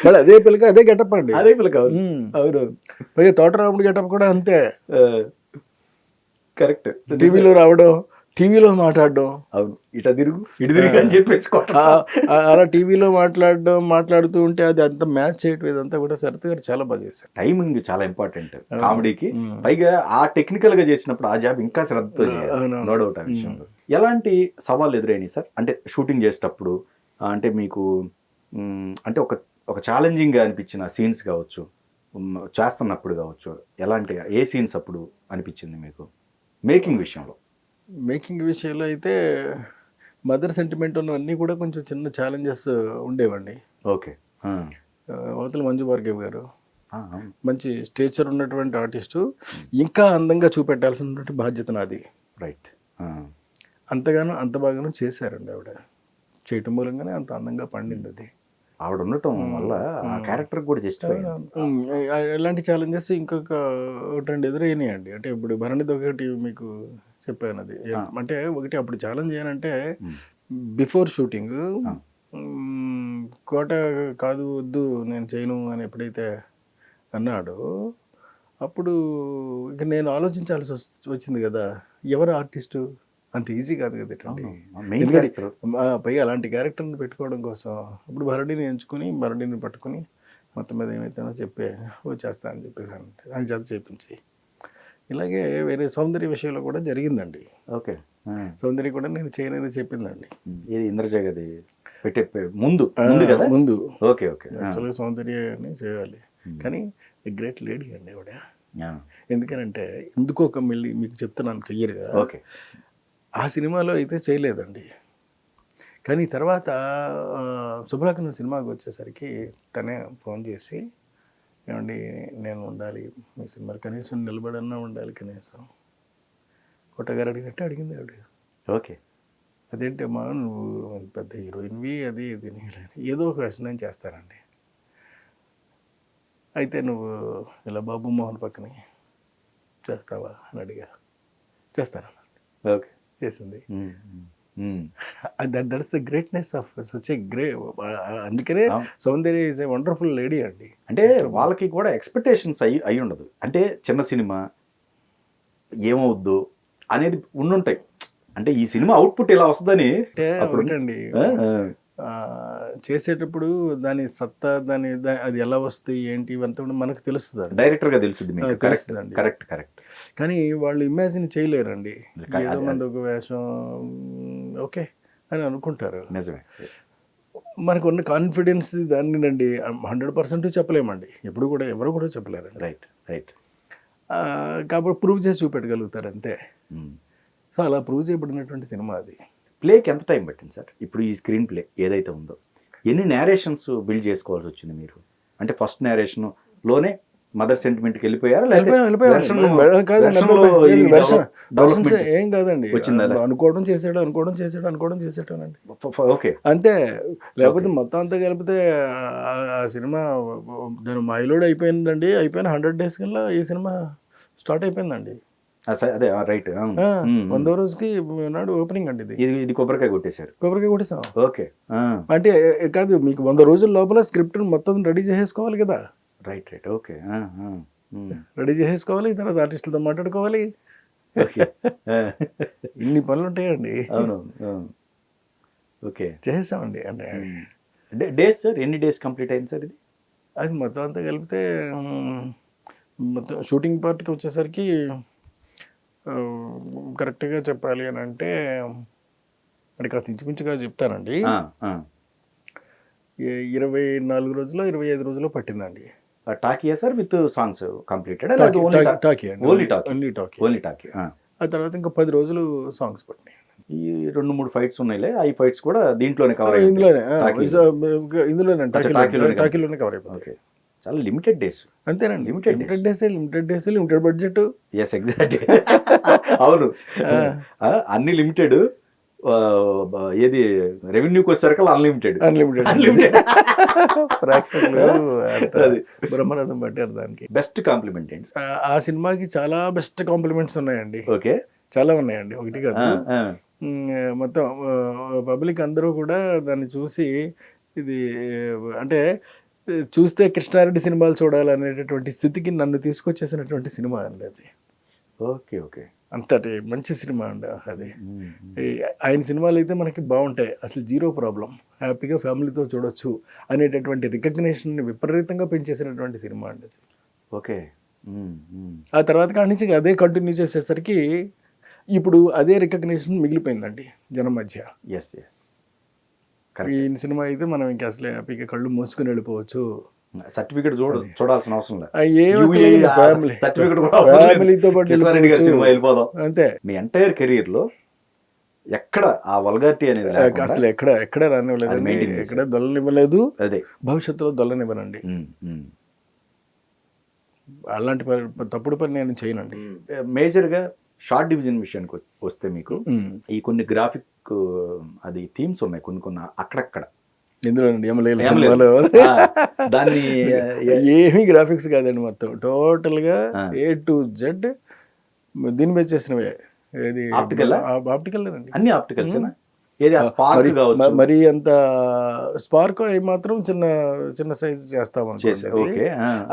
మళ్ళీ అదే పిల్లక అదే గెటప్ అండి, అదే పిల్లక. అవును, పైగా తోటరాముడి గెటప్ కూడా అంతే. కరెక్ట్. టీవీలో రావడం, టీవీలో మాట్లాడడం, అవును, ఇటు తిరుగు అని చెప్పేసి అలా టీవీలో మాట్లాడుతూ ఉంటే అది అంత మ్యాచ్ చేయటం ఇదంతా కూడా శరత్ గారు చాలా బాగా చేశారు. టైమింగ్ చాలా ఇంపార్టెంట్ కామెడీకి. పైగా ఆ టెక్నికల్ గా చేసినప్పుడు ఆ జాబ్ ఇంకా శ్రద్ధతో చేయాలి, నో డౌట్ ఆ విషయంలో. ఎలాంటి సవాళ్ళు ఎదురైనాయి సార్? అంటే షూటింగ్ చేసేటప్పుడు, అంటే మీకు అంటే ఒక ఛాలెంజింగ్ గా అనిపించిన సీన్స్ కావచ్చు, చేస్తున్నప్పుడు కావచ్చు, ఎలాంటి ఏ సీన్స్ అప్పుడు అనిపించింది మీకు మేకింగ్ విషయంలో? మేకింగ్ విషయంలో అయితే మదర్ సెంటిమెంట్ ఉన్నవన్నీ కూడా కొంచెం చిన్న ఛాలెంజెస్ ఉండేవండి. ఓకే. అవతల మంజు భార్గవ్ గారు మంచి స్టేచర్ ఉన్నటువంటి ఆర్టిస్టు, ఇంకా అందంగా చూపెట్టాల్సినటువంటి బాధ్యత నాది. రైట్. అంత బాగానూ చేశారండి ఆవిడ. చేయటం మూలంగానే అంత అందంగా పండింది అది. ఆవిడ ఉండటం వల్ల ఆ క్యారెక్టర్ కూడా జస్టిఫై. ఎలాంటి ఛాలెంజెస్ ఇంకొక ఒకటి రెండు ఎదురైనాయండి. అంటే ఇప్పుడు భరణిది ఒకటి మీకు చెప్పాను. అది అంటే ఒకటి అప్పుడు ఛాలెంజ్ ఏనంటే బిఫోర్ షూటింగ్ కోట కాదు వద్దు నేను చేయను అని ఎప్పుడైతే అన్నాడో అప్పుడు ఇక నేను ఆలోచించాల్సి వచ్చింది కదా, ఎవరు ఆర్టిస్టు అంత ఈజీ కాదు కదా ఇట్లాంటి. పైగా అలాంటి క్యారెక్టర్ని పెట్టుకోవడం కోసం ఇప్పుడు భరణిని ఎంచుకుని భరణిని పట్టుకుని మొత్తం మీద ఏమైతేనో చెప్పే చేస్తా అని చెప్పేసాను, అని చేత చేపించి. ఇలాగే వేరే సౌందర్య విషయంలో కూడా జరిగిందండి. ఓకే. సౌందర్య కూడా నేను చేయనని చెప్పిందండి. ఇది ఇంద్రజగది పెట్టే ముందు కదా. ముందు ఓకే ఓకే. యాక్చువల్గా సౌందర్యని చేయాలి, కానీ గ్రేట్ లేడీ అండి ఆవిడ. ఎందుకనంటే ఎందుకో ఒక మళ్ళీ మీకు చెప్తున్నాను క్లియర్గా. ఓకే. ఆ సినిమాలో అయితే చేయలేదండి, కానీ తర్వాత శుభలగ్నం సినిమాకి వచ్చేసరికి తనే ఫోన్ చేసి, ఏమండి నేను ఉండాలి మీ సినిమాలు, కనీసం నిలబడన్నా ఉండాలి కనీసం, కొట్టగారు అడిగినట్టు అడిగింది ఆవిడ. ఓకే. అదేంటి అమ్మా నువ్వు పెద్ద హీరోయిన్వి, అది ఇది ఏదో ఒక క్వశ్చన్ నేను చేస్తానండి. అయితే నువ్వు ఇలా బాబు మోహన్ పక్కనే చేస్తావా అని అడిగా. చేస్తానన్నా. ఓకే. చేసింది. That's the greatness of such a అందుకనే సౌందర్య ఈజ్ ఏ వండర్ఫుల్ లేడీ అండి. అంటే వాళ్ళకి కూడా ఎక్స్పెక్టేషన్స్ అయి ఉండదు. అంటే చిన్న సినిమా ఏమవుద్దు అనేది ఉండుంటాయి. అంటే ఈ సినిమా అవుట్పుట్ ఇలా వస్తుందని ఒకటండి చేసేటప్పుడు దాని సత్తా అది ఎలా వస్తాయి ఏంటి ఇవంతా కూడా మనకు తెలుస్తుంది, డైరెక్టర్ గా తెలుస్తుంది. కరెక్ట్. కానీ వాళ్ళు ఇమాజిన్ చేయలేరండి. ఏదో మంది ఒక వేషం ఓకే అని అనుకుంటారు. నిజమే. మనకు ఉన్న కాన్ఫిడెన్స్ దాన్నినండి 100% చెప్పలేమండి, ఎప్పుడు కూడా ఎవరు కూడా చెప్పలేరండి. రైట్. కాబట్టి ప్రూవ్ చేసి చూపెట్టగలుగుతారు అంతే. సో అలా ప్రూవ్ చేయబడినటువంటి సినిమా అది. ప్లేకి ఎంత టైం పట్టింది సార్? ఇప్పుడు ఈ స్క్రీన్ ప్లే ఏదైతే ఉందో ఎన్ని నేరేషన్స్ బిల్డ్ చేసుకోవాల్సి వచ్చింది మీరు? అంటే ఫస్ట్ నేరేషన్లోనే మదర్ సెంటిమెంట్ కి వెళ్ళిపోయారా వెర్షన్స్ ఏం కాదండి, వచ్చిందా? అనుకోవడం చేసాడానండి ఓకే. అంతే. లేకపోతే మొత్తం అంతా కలిపితే ఆ సినిమా దాని మైలోడ్ అయిపోయిందండి. అయిపోయిన 100 days కల్లా ఈ సినిమా స్టార్ట్ అయిపోయిందండి. అదే రైట్. 100వ రోజుకి నాడు ఓపెనింగ్ అండి ఇది. ఇది కొబ్బరికాయ కొట్టేశారు. కొబ్బరికాయ కొట్టేసాం. ఓకే. అంటే కాదు, మీకు 100 రోజుల లోపల స్క్రిప్ట్ మొత్తం రెడీ చేసేసుకోవాలి కదా. Right right. ఓకే. రెడీ చేసేసుకోవాలి, తర్వాత ఆర్టిస్టులతో మాట్లాడుకోవాలి. ఇన్ని పనులు ఉంటాయండి. అవును. ఓకే. చేసేసామండి. అంటే డేస్ సార్ ఎన్ని డేస్ కంప్లీట్ అయింది సార్ ఇది? అది మొత్తం అంతా కలిపితే మొత్తం షూటింగ్ పార్ట్కి వచ్చేసరికి కరెక్ట్గా చెప్పాలి అని అంటే అది కాస్త ఇంచుమించుగా చెప్తానండి. 24 రోజులు 25 రోజులు పట్టిందండి. టాకీయా sir with songs completed? Only talkie. ఆ తర్వాత ఇంకా 10 రోజులు సాంగ్స్ పట్టినాయి. ఈ 2-3 ఫైట్స్ ఉన్నాయిలే, ఈ ఫైట్స్ కూడా దీంట్లోనే కవర్ ఇందులోనే టాకీలోనే కవర్ అయిపోతాయి. చాలా లిమిటెడ్ డేస్. అంతేనండి, limited days, limited budget. Yes exact. అవును, అన్ని లిమిటెడ్. ఏది రెవెన్యూకి వచ్చేసరికి అన్లిమిటెడ్. బ్రహ్మరథం పట్టారు దానికి. బెస్ట్ కాంప్లిమెంట్ ఏంటి? ఆ సినిమాకి చాలా బెస్ట్ కాంప్లిమెంట్స్ ఉన్నాయండి. ఓకే, చాలా ఉన్నాయండి, ఒకటి కాదు. మొత్తం పబ్లిక్ అందరూ కూడా దాన్ని చూసి ఇది అంటే చూస్తే కృష్ణారెడ్డి సినిమాలు చూడాలనేటటువంటి స్థితికి నన్ను తీసుకొచ్చేసినటువంటి సినిమా అండి అది. Okay okay. అంతటి మంచి సినిమా అండి అది. ఆయన సినిమాలు అయితే మనకి బాగుంటాయి, అసలు జీరో ప్రాబ్లం, హ్యాపీగా ఫ్యామిలీతో చూడొచ్చు అనేటటువంటి రికగ్నిషన్ని విపరీతంగా పెంచేసినటువంటి సినిమా అండి అది. ఓకే. ఆ తర్వాత కాడి నుంచి అదే కంటిన్యూ చేసేసరికి ఇప్పుడు అదే రికగ్నిషన్ మిగిలిపోయిందండి జనం మధ్య. Yes yes. ఈ సినిమా అయితే మనం ఇంకా అసలు హ్యాపీగా కళ్ళు మూసుకుని వెళ్ళిపోవచ్చు. సర్టిఫికెట్ చూడాల్సిన అవసరం లేదు. ఫ్యామిలీతో పాటు వెళ్ళిపోదాం అంతే. మీ ఎంటైర్ కెరీర్ లో ఎక్కడ ఆ వల్గారిటీ అనేది అసలు ఎక్కడ రానివ్వలేదు, ఎక్కడ దొల్లనివ్వలేదు, అదే భవిష్యత్తులో దొల్లనివ్వనండి. అలాంటి తప్పుడు పని నేను చేయనండి. మేజర్గా షార్ట్ డివిజన్ విషయానికి వస్తే మీకు ఈ కొన్ని గ్రాఫిక్ అది థీమ్స్ ఉన్నాయి, కొన్ని అక్కడక్కడ ఇందులో దాన్ని ఏమీ గ్రాఫిక్స్ కాదండి, మొత్తం టోటల్ గా A to Z దీని మీద చేసినవే. ఏది ఆప్టికల్ అన్ని ఆప్టికల్స్. మరి అంత స్పార్క్ అవి మాత్రం చిన్న చిన్న సైజ్ చేస్తాం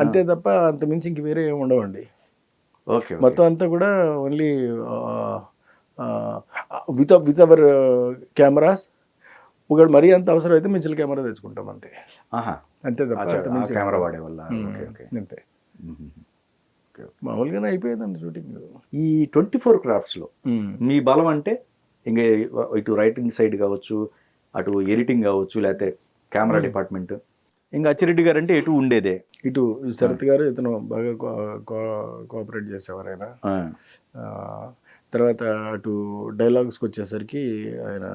అంతే తప్ప అంత మించి ఇంక వేరే ఏమి ఉండవండి. మొత్తం అంతా కూడా ఓన్లీ విత్ అవర్ కెమెరాస్. ఒకటి మరీ అంత అవసరం అయితే మించిన కెమెరా తెచ్చుకుంటాం అంతే. అంతే తప్ప కెమెరా వాడే వల్ల అంతే. మామూలుగానే అయిపోయేదండి షూటింగ్. ఈ 24 crafts లో మీ బలం అంటే ఇంకా ఇటు రైటింగ్ సైడ్ కావచ్చు, అటు ఎడిటింగ్ కావచ్చు, లేకపోతే కెమెరా డిపార్ట్మెంట్, ఇంకా అచ్చిరెడ్డి గారు అంటే ఎటు ఉండేదే. ఇటు శరత్ గారు ఇతను బాగా కోఆపరేట్ చేసేవారు ఆయన. తర్వాత అటు డైలాగ్స్కి వచ్చేసరికి ఆయన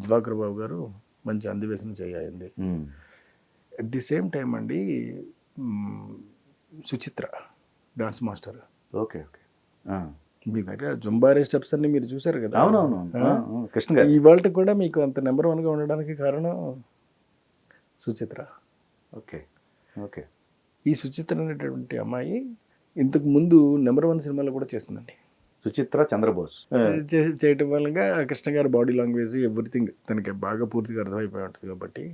దివాకర్ బాబు గారు మంచి అందివేసిన చేయింది. అట్ ది సేమ్ టైం అండి Suchitra dance master. Okay okay. మీ దగ్గర జుంబారే స్టెప్స్ అన్ని మీరు చూసారు కదా. అవునవును. కృష్ణ గారు ఇవాళ కూడా మీకు అంత నెంబర్ 1గా ఉండడానికి కారణం సుచిత్ర. Okay okay. ఈ సుచిత్ర అనేటటువంటి అమ్మాయి ఇంతకు ముందు నెంబర్ 1 సినిమాలో కూడా చేస్తుందండి. సుచిత్ర చంద్రబోస్ చేయటం వల్ల కృష్ణ గారి బాడీ లాంగ్వేజ్ ఎవ్రీథింగ్ తనకి బాగా పూర్తిగా అర్థమైపోయి ఉంటుంది కాబట్టి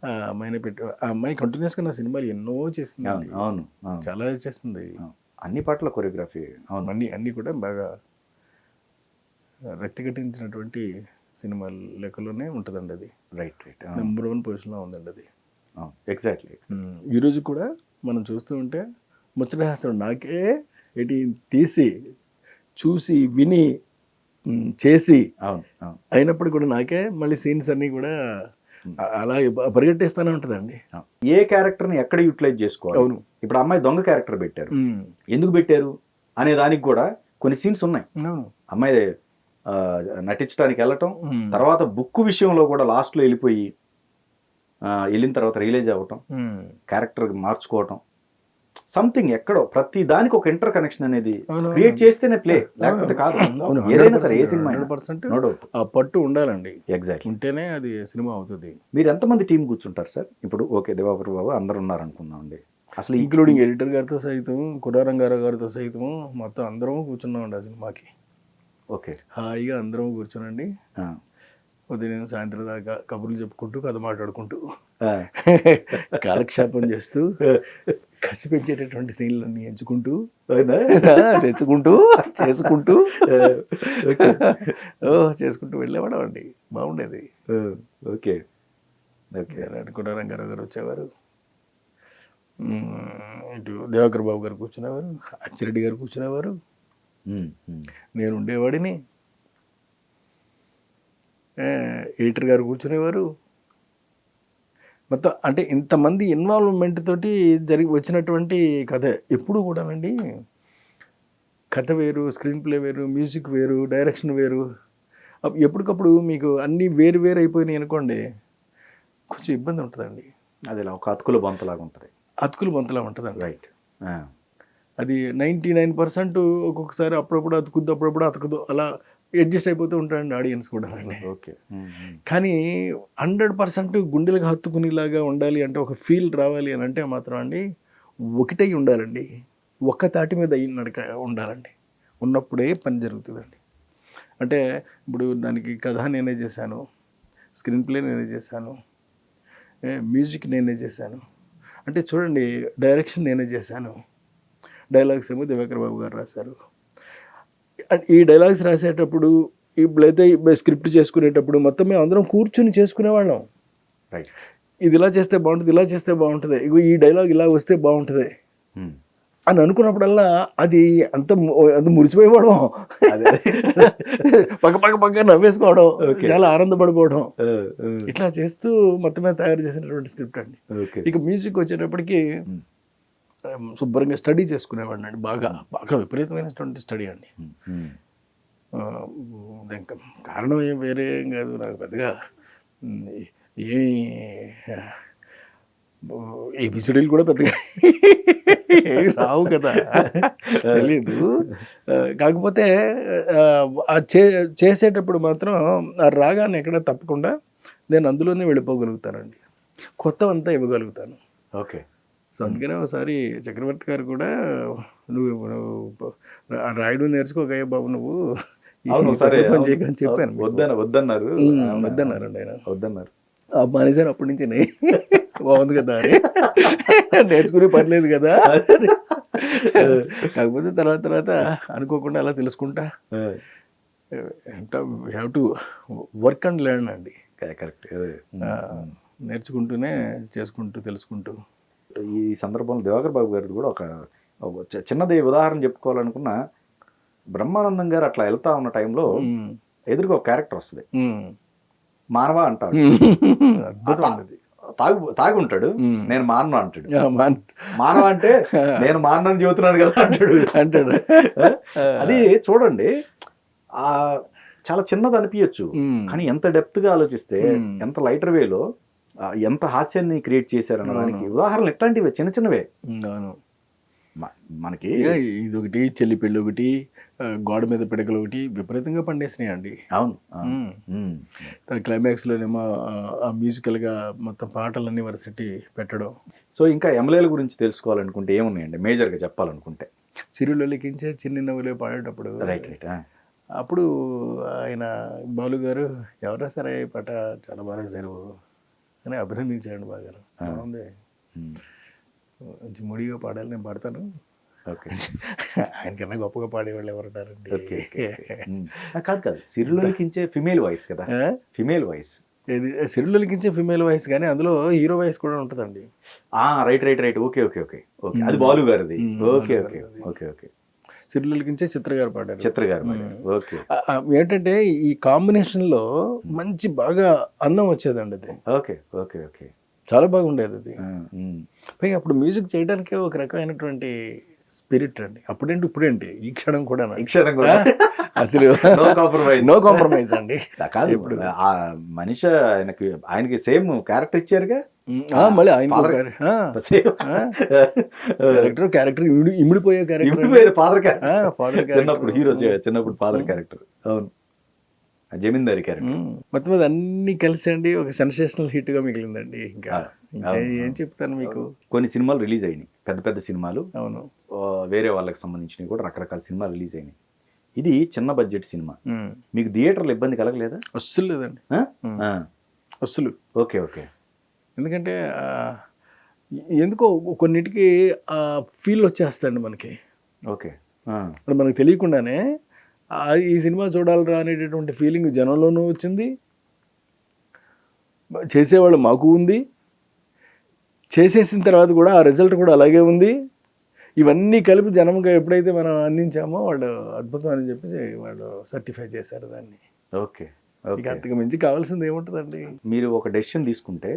ఆ అమ్మాయిని ఆ అమ్మాయి కంటిన్యూస్గా నా సినిమాలు ఎన్నో చేస్తుంది. అవును, చాలా చేస్తుంది. అన్ని పాటల కొరియోగ్రఫీ అన్నీ కూడా బాగా రక్తిగట్టించినటువంటి సినిమాల లెక్కలోనే ఉంటుందండి అది. Right right. నెంబర్ 1 పొజిషన్లో ఉందండి అది. ఎగ్జాక్ట్లీ. ఈరోజు కూడా మనం చూస్తూ ఉంటే ముచ్చటేస్తాడు. నాకే ఏంటి తీసి చూసి విని చేసి అయినప్పుడు కూడా నాకే మళ్ళీ సీన్స్ అన్నీ కూడా అలా పరిగెట్టేస్తూనే ఉంటుందండి. ఏ క్యారెక్టర్ని ఎక్కడ యూటిలైజ్ చేసుకోవాలి. అవును. ఇప్పుడు అమ్మాయి దొంగ క్యారెక్టర్ పెట్టారు, ఎందుకు పెట్టారు అనే దానికి కూడా కొన్ని సీన్స్ ఉన్నాయి. అమ్మాయి నటించడానికి వెళ్ళటం, తర్వాత బుక్ విషయంలో కూడా లాస్ట్లో వెళ్ళిపోయి వెళ్ళిన తర్వాత రియలైజ్ అవ్వటం, క్యారెక్టర్ మార్చుకోవటం, సంథింగ్ ఎక్కడో ప్రతి దానికి ఒక ఇంటర్ కనెక్షన్ అనేది క్రియేట్ చేస్తేనే ప్లే, లేకపోతే కాదు. ఏదైనా సరే ఏ సినిమా 100% నో డౌట్ ఆ పట్టు ఉండాలండి. ఎగ్జాక్ట్లీ. ఉంటేనే అది సినిమా అవుతుంది. మీరు ఎంతమంది టీం కూర్చుంటారు సార్? ఇప్పుడు ఓకే దివాకర్ బాబు అందరు ఉన్నారు అనుకుందామండి, అసలు ఇంక్లూడింగ్ ఎడిటర్ గారితో సైతం, కుర్రారంగారావు గారితో సైతం మొత్తం అందరం కూర్చున్నామండి ఆ సినిమాకి. ఓకే హాయిగా అందరం కూర్చోనండి, ఉదయం సాయంత్రం దాకా కబుర్లు చెప్పుకుంటూ, కథ మాట్లాడుకుంటూ, కాలక్షేపం చేస్తూ, కసి పెంచేటటువంటి సీన్లన్నీ ఎంచుకుంటూ, తెచ్చుకుంటూ, చేసుకుంటూ చేసుకుంటూ వెళ్ళేవాడు అండి. బాగుండేది. Okay okay. కుర్రారంగారావు గారు వచ్చేవారు, ఇటు దివాకర్ బాబు గారు కూర్చునేవారు, అచ్చిరెడ్డి గారు కూర్చునేవారు, నేను ఉండేవాడిని, ఎడిటర్ గారు కూర్చునేవారు. మొత్తం అంటే ఇంతమంది ఇన్వాల్వ్మెంట్ తోటి వచ్చినటువంటి కథ. ఎప్పుడు కూడానండి కథ వేరు, స్క్రీన్ ప్లే వేరు, మ్యూజిక్ వేరు, డైరెక్షన్ వేరు. ఎప్పటికప్పుడు మీకు అన్నీ వేరు వేరు అయిపోయినాయి అనుకోండి, కొంచెం ఇబ్బంది ఉంటుందండి. అది ఒక అతుకుల బొంతలాగా ఉంటుంది. అతుకుల బొంతలా ఉంటుందండి. రైట్. అది 99% ఒక్కొక్కసారి అప్పుడప్పుడు అతుకుద్దు, అప్పుడప్పుడు అతుకుదు, అలా అడ్జస్ట్ అయిపోతూ ఉంటాడండి ఆడియన్స్ కూడా అండి. ఓకే. కానీ 100% గుండెలకు హత్తుకునేలాగా ఉండాలి అంటే, ఒక ఫీల్ రావాలి అని అంటే మాత్రం అండి ఒకటై ఉండాలండి, ఒక్క తాటి మీద నడక ఉండాలండి. ఉన్నప్పుడే పని జరుగుతుందండి. అంటే ఇప్పుడు దానికి కథ నేనే చేశాను, స్క్రీన్ ప్లే నేనే చేశాను, మ్యూజిక్ నేనే చేశాను అంటే చూడండి, డైరెక్షన్ నేనే చేశాను, డైలాగ్స్ ఏమో దివాకర్ బాబు గారు రాశారు. ఈ డైలాగ్స్ రాసేటప్పుడు, ఇప్పుడైతే స్క్రిప్ట్ చేసుకునేటప్పుడు మొత్తం మేము అందరం కూర్చుని చేసుకునేవాళ్ళం. రైట్. ఇది ఇలా చేస్తే బాగుంటుంది, ఇలా చేస్తే బాగుంటుంది, ఇగో ఈ డైలాగ్ ఇలా వస్తే బాగుంటుంది అని అనుకున్నప్పుడల్లా అది అంత మురిసిపోయిపోవడం, పక్క నవ్వేసుకోవడం, చాలా ఆనందపడిపోవడం, ఇట్లా చేస్తూ మొత్తమే తయారు చేసినటువంటి స్క్రిప్ట్ అండి. ఇక మ్యూజిక్ వచ్చేటప్పటికి శుభ్రంగా స్టడీ చేసుకునేవాడిని అండి. బాగా విపరీతమైనటువంటి స్టడీ అండి. ఇంకా కారణం ఏం వేరే ఏం కాదు, నాకు పెద్దగా ఏమి ఏబిసిడీలు కూడా పెద్దగా ఏమి రావు కదా, తెలీదు. కాకపోతే చేసేటప్పుడు మాత్రం ఆ రాగాన్ని ఎక్కడ తప్పకుండా నేను అందులోనే వెళ్ళిపోగలుగుతానండి, కొత్తవంతా ఇవ్వగలుగుతాను. ఓకే. సో అందుకనే ఒకసారి చక్రవర్తి గారు కూడా, నువ్వు రాయడం నేర్చుకోగయ్యా బాబు, నువ్వు పని చేయకని చెప్పాను. వద్దన్నారండి ఆయన. వద్దన్నారు. మానేశారు అప్పటి నుంచి. బాగుంది కదా అని, నేర్చుకునే పని లేదు కదా. కాకపోతే తర్వాత అనుకోకుండా అలా తెలుసుకుంటా, have to work and learn అండి. కరెక్ట్. నేర్చుకుంటూనే చేసుకుంటూ తెలుసుకుంటూ. ఈ సందర్భంలో దివాకర్ బాబు గారిది కూడా ఒక చిన్నది ఉదాహరణ చెప్పుకోవాలనుకున్న, బ్రహ్మానందం గారు అట్లా వెళ్తా ఉన్న టైంలో ఎదురుగా ఒక క్యారెక్టర్ వస్తుంది, మానవ అంటాడు, తాగి ఉంటాడు, నేను మానవ అంటాడు. మానవ అంటే నేను మానని చెబుతున్నాను కదా అంటాడు. అది చూడండి, చాలా చిన్నది అనిపించచ్చు, కానీ ఎంత డెప్త్గా ఆలోచిస్తే, ఎంత లైటర్ వేలో ఎంత హాస్యాన్ని క్రియేట్ చేశారన్న దానికి ఉదాహరణలు ఇట్లాంటివే, చిన్న చిన్నవే. మనకి ఇదొకటి, చెల్లి పెళ్ళి ఒకటి, గోడ మీద పిడకలు ఒకటి విపరీతంగా పండేసినాయి అండి. అవును. క్లైమాక్స్లోనేమో ఆ మ్యూజికల్గా మొత్తం పాటలన్నీ వరసెట్టి పెట్టడం. సో ఇంకా ఎమ్మెల్యేల గురించి తెలుసుకోవాలనుకుంటే ఏమున్నాయండి మేజర్గా చెప్పాలనుకుంటే? సిరులొలికించే చిన్ని నవ్వులే పాడేటప్పుడు, రైట్ అప్పుడు ఆయన బాలు గారు, ఎవరా సరే పాట చాలా బాగా రాశారు అని అభినందించాడు. బాగా బాగుంది, మంచి ముడిగా పాడాలి, నేను పాడతాను. ఓకే. ఆయనకన్నా గొప్పగా పాడేవాళ్ళు ఎవరుంటారండి? కాదు, సిరులొలికించే ఫిమేల్ వాయిస్ కదా, ఫిమేల్ వాయిస్. ఇది సిరులొలికించే ఫిమేల్ వాయిస్, కానీ అందులో హీరో వాయిస్ కూడా ఉంటుందండి. రైట్. ఓకే. అది బాలు గారిది. ఓకే. సిరులొలికించే చిత్ర గారు పాడారు. ఓకే. ఏంటంటే ఈ కాంబినేషన్లో మంచి బాగా అందం వచ్చేదండి అది. ఓకే. చాలా బాగుండేది అది. పైగా అప్పుడు మ్యూజిక్ చేయడానికే ఒక రకమైనటువంటి స్పిరిట్ అండి. అప్పుడేంటి ఇప్పుడేంటి ఈ క్షణం కూడా ఈ క్షణం కూడా అసలు నో కాంప్రమైజ్. నో కాంప్రమైజ్ అండి. కాదు ఇప్పుడు ఆ మనిషి ఆయనకి సేమ్ క్యారెక్టర్ ఇచ్చారుగా. మళ్ళీ ఆయన సేమ్ క్యారెక్టర్ ఇమిడిపోయే క్యారెక్టర్ ఫాదర్ ఫాదర్ చిన్నప్పుడు హీరో చిన్నప్పుడు ఫాదర్ క్యారెక్టర్. అవును, జమీందారి క్యారెక్టర్. మొత్తం మీద అన్ని కలిసి అండి ఒక సెన్సేషనల్ హిట్ గా మిగిలిందండి. ఇంకా ఏం చెప్తాను మీకు. కొన్ని సినిమాలు రిలీజ్ అయినాయి, పెద్ద పెద్ద సినిమాలు. అవును, వేరే వాళ్ళకి సంబంధించినవి కూడా రకరకాల సినిమాలు రిలీజ్ అయినాయి. ఇది చిన్న బడ్జెట్ సినిమా. మీకు థియేటర్లో ఇబ్బంది కలగలేదా? అస్సలు లేదండి, అస్సలు. Okay okay. ఎందుకంటే ఎందుకో కొన్నిటికి ఫీల్ వచ్చేస్తాయండి మనకి. ఓకే, మనకు తెలియకుండానే ఈ సినిమా చూడాలరా అనేటటువంటి ఫీలింగ్ జనంలోనూ వచ్చింది, చేసేవాళ్ళు మాకు ఉంది, చేసేసిన తర్వాత కూడా ఆ రిజల్ట్ కూడా అలాగే ఉంది. ఇవన్నీ కలిపి జనంగా ఎప్పుడైతే మనం అందించామో వాళ్ళు అద్భుతం అని చెప్పేసి వాళ్ళు సర్టిఫై చేశారు దాన్ని. ఓకే, ఇక అంతకు మించి కావాల్సింది ఏముంటుందండి. మీరు ఒక డెసిషన్ తీసుకుంటే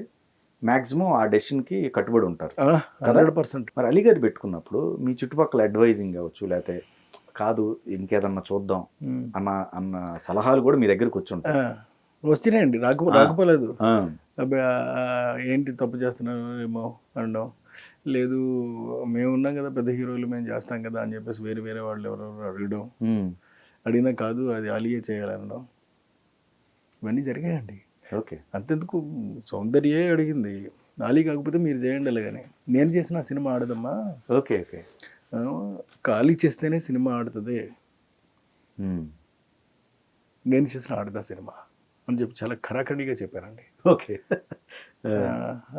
మ్యాక్సిమం ఆ డెసిషన్కి కట్టుబడి ఉంటారు. 100%. మరి అలీగారు పెట్టుకున్నప్పుడు మీ చుట్టుపక్కల అడ్వైజింగ్ కావచ్చు, లేకపోతే కాదు ఇంకేదన్నా చూద్దాం అన్న సలహాలు కూడా మీ దగ్గరకు వచ్చి ఉంటాయి. వచ్చినాయండి, రాకపోలేదు. ఏంటి తప్పు చేస్తున్నాను ఏమో అనడం, లేదు మేము ఉన్నాం కదా పెద్ద హీరోలు మేము చేస్తాం కదా అని చెప్పేసి వేరే వేరే వాళ్ళు ఎవరెవరు అడగడం, అడిగినా కాదు అది అలియే చేయాలనడం, ఇవన్నీ జరిగాయండి. ఓకే, అంతెందుకు సౌందర్యే అడిగింది, ఖాళీ కాకపోతే మీరు చేయండి అలాగని. నేను చేసిన సినిమా ఆడదమ్మా. Okay okay. ఖాళీ చేస్తేనే సినిమా ఆడుతుంది, నేను చేసిన ఆడదా సినిమా అని చెప్పి చాలా ఖరాఖండిగా చెప్పానండి. ఓకే.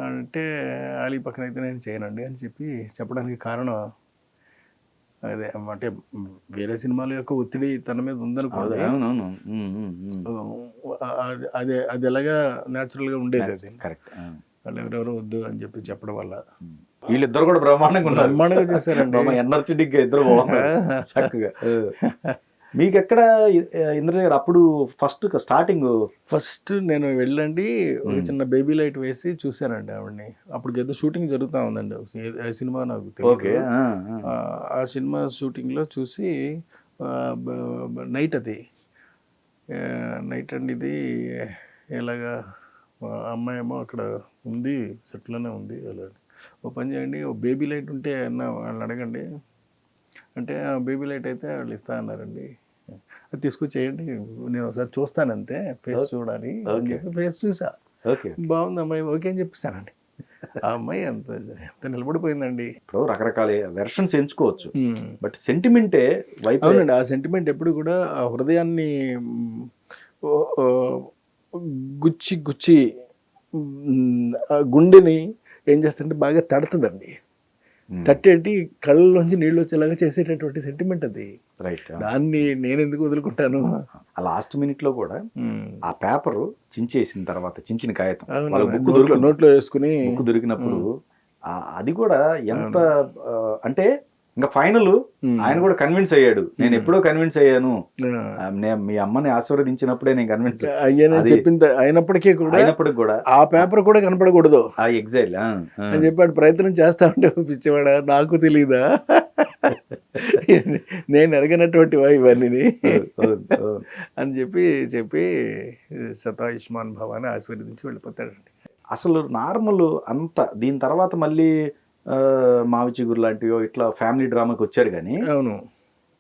అంటే అలీ పక్కన అయితే నేను చేయనండి అని చెప్పి చెప్పడానికి కారణం అదే. అంటే వేరే సినిమాల యొక్క ఒత్తిడి తన మీద ఉందనుకోండి, అదే అది ఎలాగా న్యాచురల్గా ఉండేది. అది కరెక్ట్. వాళ్ళు ఎవరెవరో వద్దు అని చెప్పి చెప్పడం వల్ల వీళ్ళిద్దరు కూడా బ్రహ్మాండంగా చేశారండి. ఎనర్జెటిక్ గా ఇద్దరు చక్కగా. మీకు ఎక్కడ ఇంద్రజ గారు అప్పుడు ఫస్ట్ నేను వెళ్ళండి ఒక చిన్న బేబీ లైట్ వేసి చూశానండి ఆవిడని. అప్పుడు ఏదో షూటింగ్ జరుగుతూ ఉందండి ఆ సినిమా, నాకు తెలియదు. ఆ సినిమా షూటింగ్లో చూసి నైట్ అండి ఇది ఇలాగా అమ్మాయి ఏమో అక్కడ ఉంది, సెట్లోనే ఉంది. అలా ఓ పని చేయండి, ఓ బేబీ లైట్ ఉంటే అన్న వాళ్ళని అడగండి అంటే, ఆ బేబీ లైట్ అయితే వాళ్ళు ఇస్తా అన్నారండి, అది తీసుకొచ్చేయండి నేను ఒకసారి చూస్తానంతే, ఫేస్ చూడాలి అని చెప్పి ఫేస్ చూసా. బాగుంది అమ్మాయి, ఓకే అని చెప్పేసానండి. ఆ అమ్మాయి ఎంత నిలబడిపోయిందండి. ఇప్పుడు రకరకాల వెర్షన్స్ ఎంచుకోవచ్చు, బట్ సెంటిమెంటే వైపు. అవునండి, ఆ సెంటిమెంట్ ఎప్పుడు కూడా ఆ హృదయాన్ని గుచ్చి గుండెని ఏం చేస్తుంటే బాగా తడుతుందండి. తట్టేటి కళ్ళలోంచి నీళ్ళు వచ్చేలాగా చేసేటటువంటి సెంటిమెంట్ అది. రైట్. దాన్ని నేను ఎందుకు వదులుకుంటాను. ఆ లాస్ట్ మినిట్ లో కూడా ఆ పేపర్ చించేసిన తర్వాత, చించిన కాగితం నోట్లో వేసుకుని బుక్ దొరికినప్పుడు అది కూడా ఎంత అంటే ఇంకా ఫైనల్ ఆయన కూడా కన్విన్స్ అయ్యాడు. నేను ఎప్పుడో కన్విన్స్ అయ్యాను, మీ అమ్మని ఆశీర్వదించినప్పుడే నేను కన్విన్స్ అయినప్పటికీ కూడా ఆ పేపర్ కూడా కనపడకూడదు ఎగ్జాక్ట్లీ అని చెప్పాడు. ప్రయత్నం చేస్తా ఉంటే పిచ్చివాడా, నాకు తెలీదా, నేను ఎరగనటువంటి ఇవన్నీ అని చెప్పి శతాయుష్మాన్ భవాని ఆశీర్వదించి వెళ్ళిపోతాడండి. అసలు నార్మల్ అంత దీని తర్వాత మళ్ళీ మావి చిగురు లాంటివో ఇట్లా ఫ్యామిలీ డ్రామాకి వచ్చారు కానీ, అవును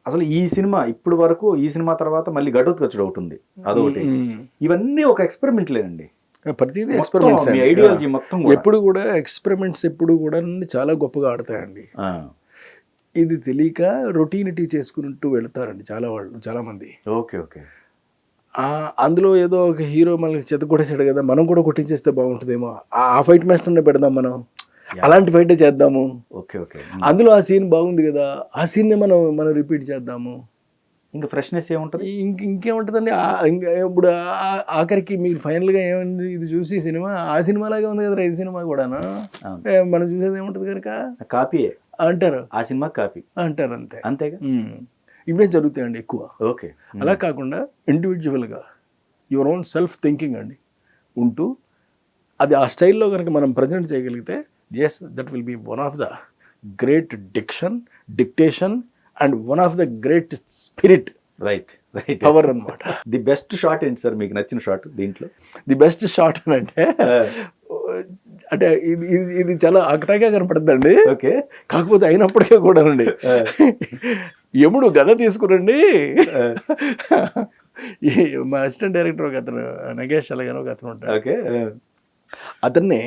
అసలు ఈ సినిమా ఇప్పుడు వరకు, ఈ సినిమా తర్వాత మళ్ళీ ఘటోత్కచుడు ఒకటి ఉంది, అదొకటి. ఇవన్నీ ఒక ఎక్స్పెరిమెంట్ లేనండి, ప్రతిదీ ఎక్స్పెరిమెంట్స్. ఐడియాలజీ మొత్తం ఎప్పుడు కూడా ఎక్స్పెరిమెంట్స్ ఎప్పుడు కూడా చాలా గొప్పగా ఆడతాయండి. ఇది తెలియక రొటీనిటీ చేసుకుంటూ వెళ్తారండి చాలా మంది. Okay okay. అందులో ఏదో ఒక హీరో మనకి చెత్త కొట్టేసాడు కదా, మనం కూడా కొట్టించేస్తే బాగుంటుందేమో, ఆ ఫైట్ మాస్టర్నే పెడదాం మనం, అలాంటి ఫైటే చేద్దాము. Okay okay. అందులో ఆ సీన్ బాగుంది కదా, ఆ సీన్నే మనం రిపీట్ చేద్దాము. ఇంకా ఫ్రెష్నెస్ ఏముంటుంది, ఇంకేముంటుందండి. ఇప్పుడు ఆఖరికి మీరు ఫైనల్గా ఏమైంది, ఇది చూసి సినిమా ఆ సినిమాలాగే ఉంది కదా ఈ సినిమా కూడాను, మనం చూసేది ఏముంటుంది కనుక కాపీయే అంటారు, ఆ సినిమా కాపీ అంటారు, అంతేగా. ఇవే జరుగుతాయండి ఎక్కువ. ఓకే. అలా కాకుండా ఇండివిజువల్గా యువర్ ఓన్ సెల్ఫ్ థింకింగ్ అండి ఉంటూ అది ఆ స్టైల్లో కనుక మనం ప్రజెంట్ చేయగలిగితే, yes, that will be one of the great diction dictation and one of the great spirit right power అన్నమాట. ది బెస్ట్ షాట్ ఏంటి సార్ మీకు నచ్చిన షాట్ దీంట్లో? ది బెస్ట్ షాట్ అని అంటే ఇది చాలా అకటాగా కనపడుతుందండి. ఓకే. కాకపోతే అయినప్పటికీ కూడానండి యముడు గద తీసుకురండి, మా అసిస్టెంట్ డైరెక్టర్ ఒక అతను నగేష్ అలాగని ఒక అతను ఉంటాడు. ఓకే. అతన్ని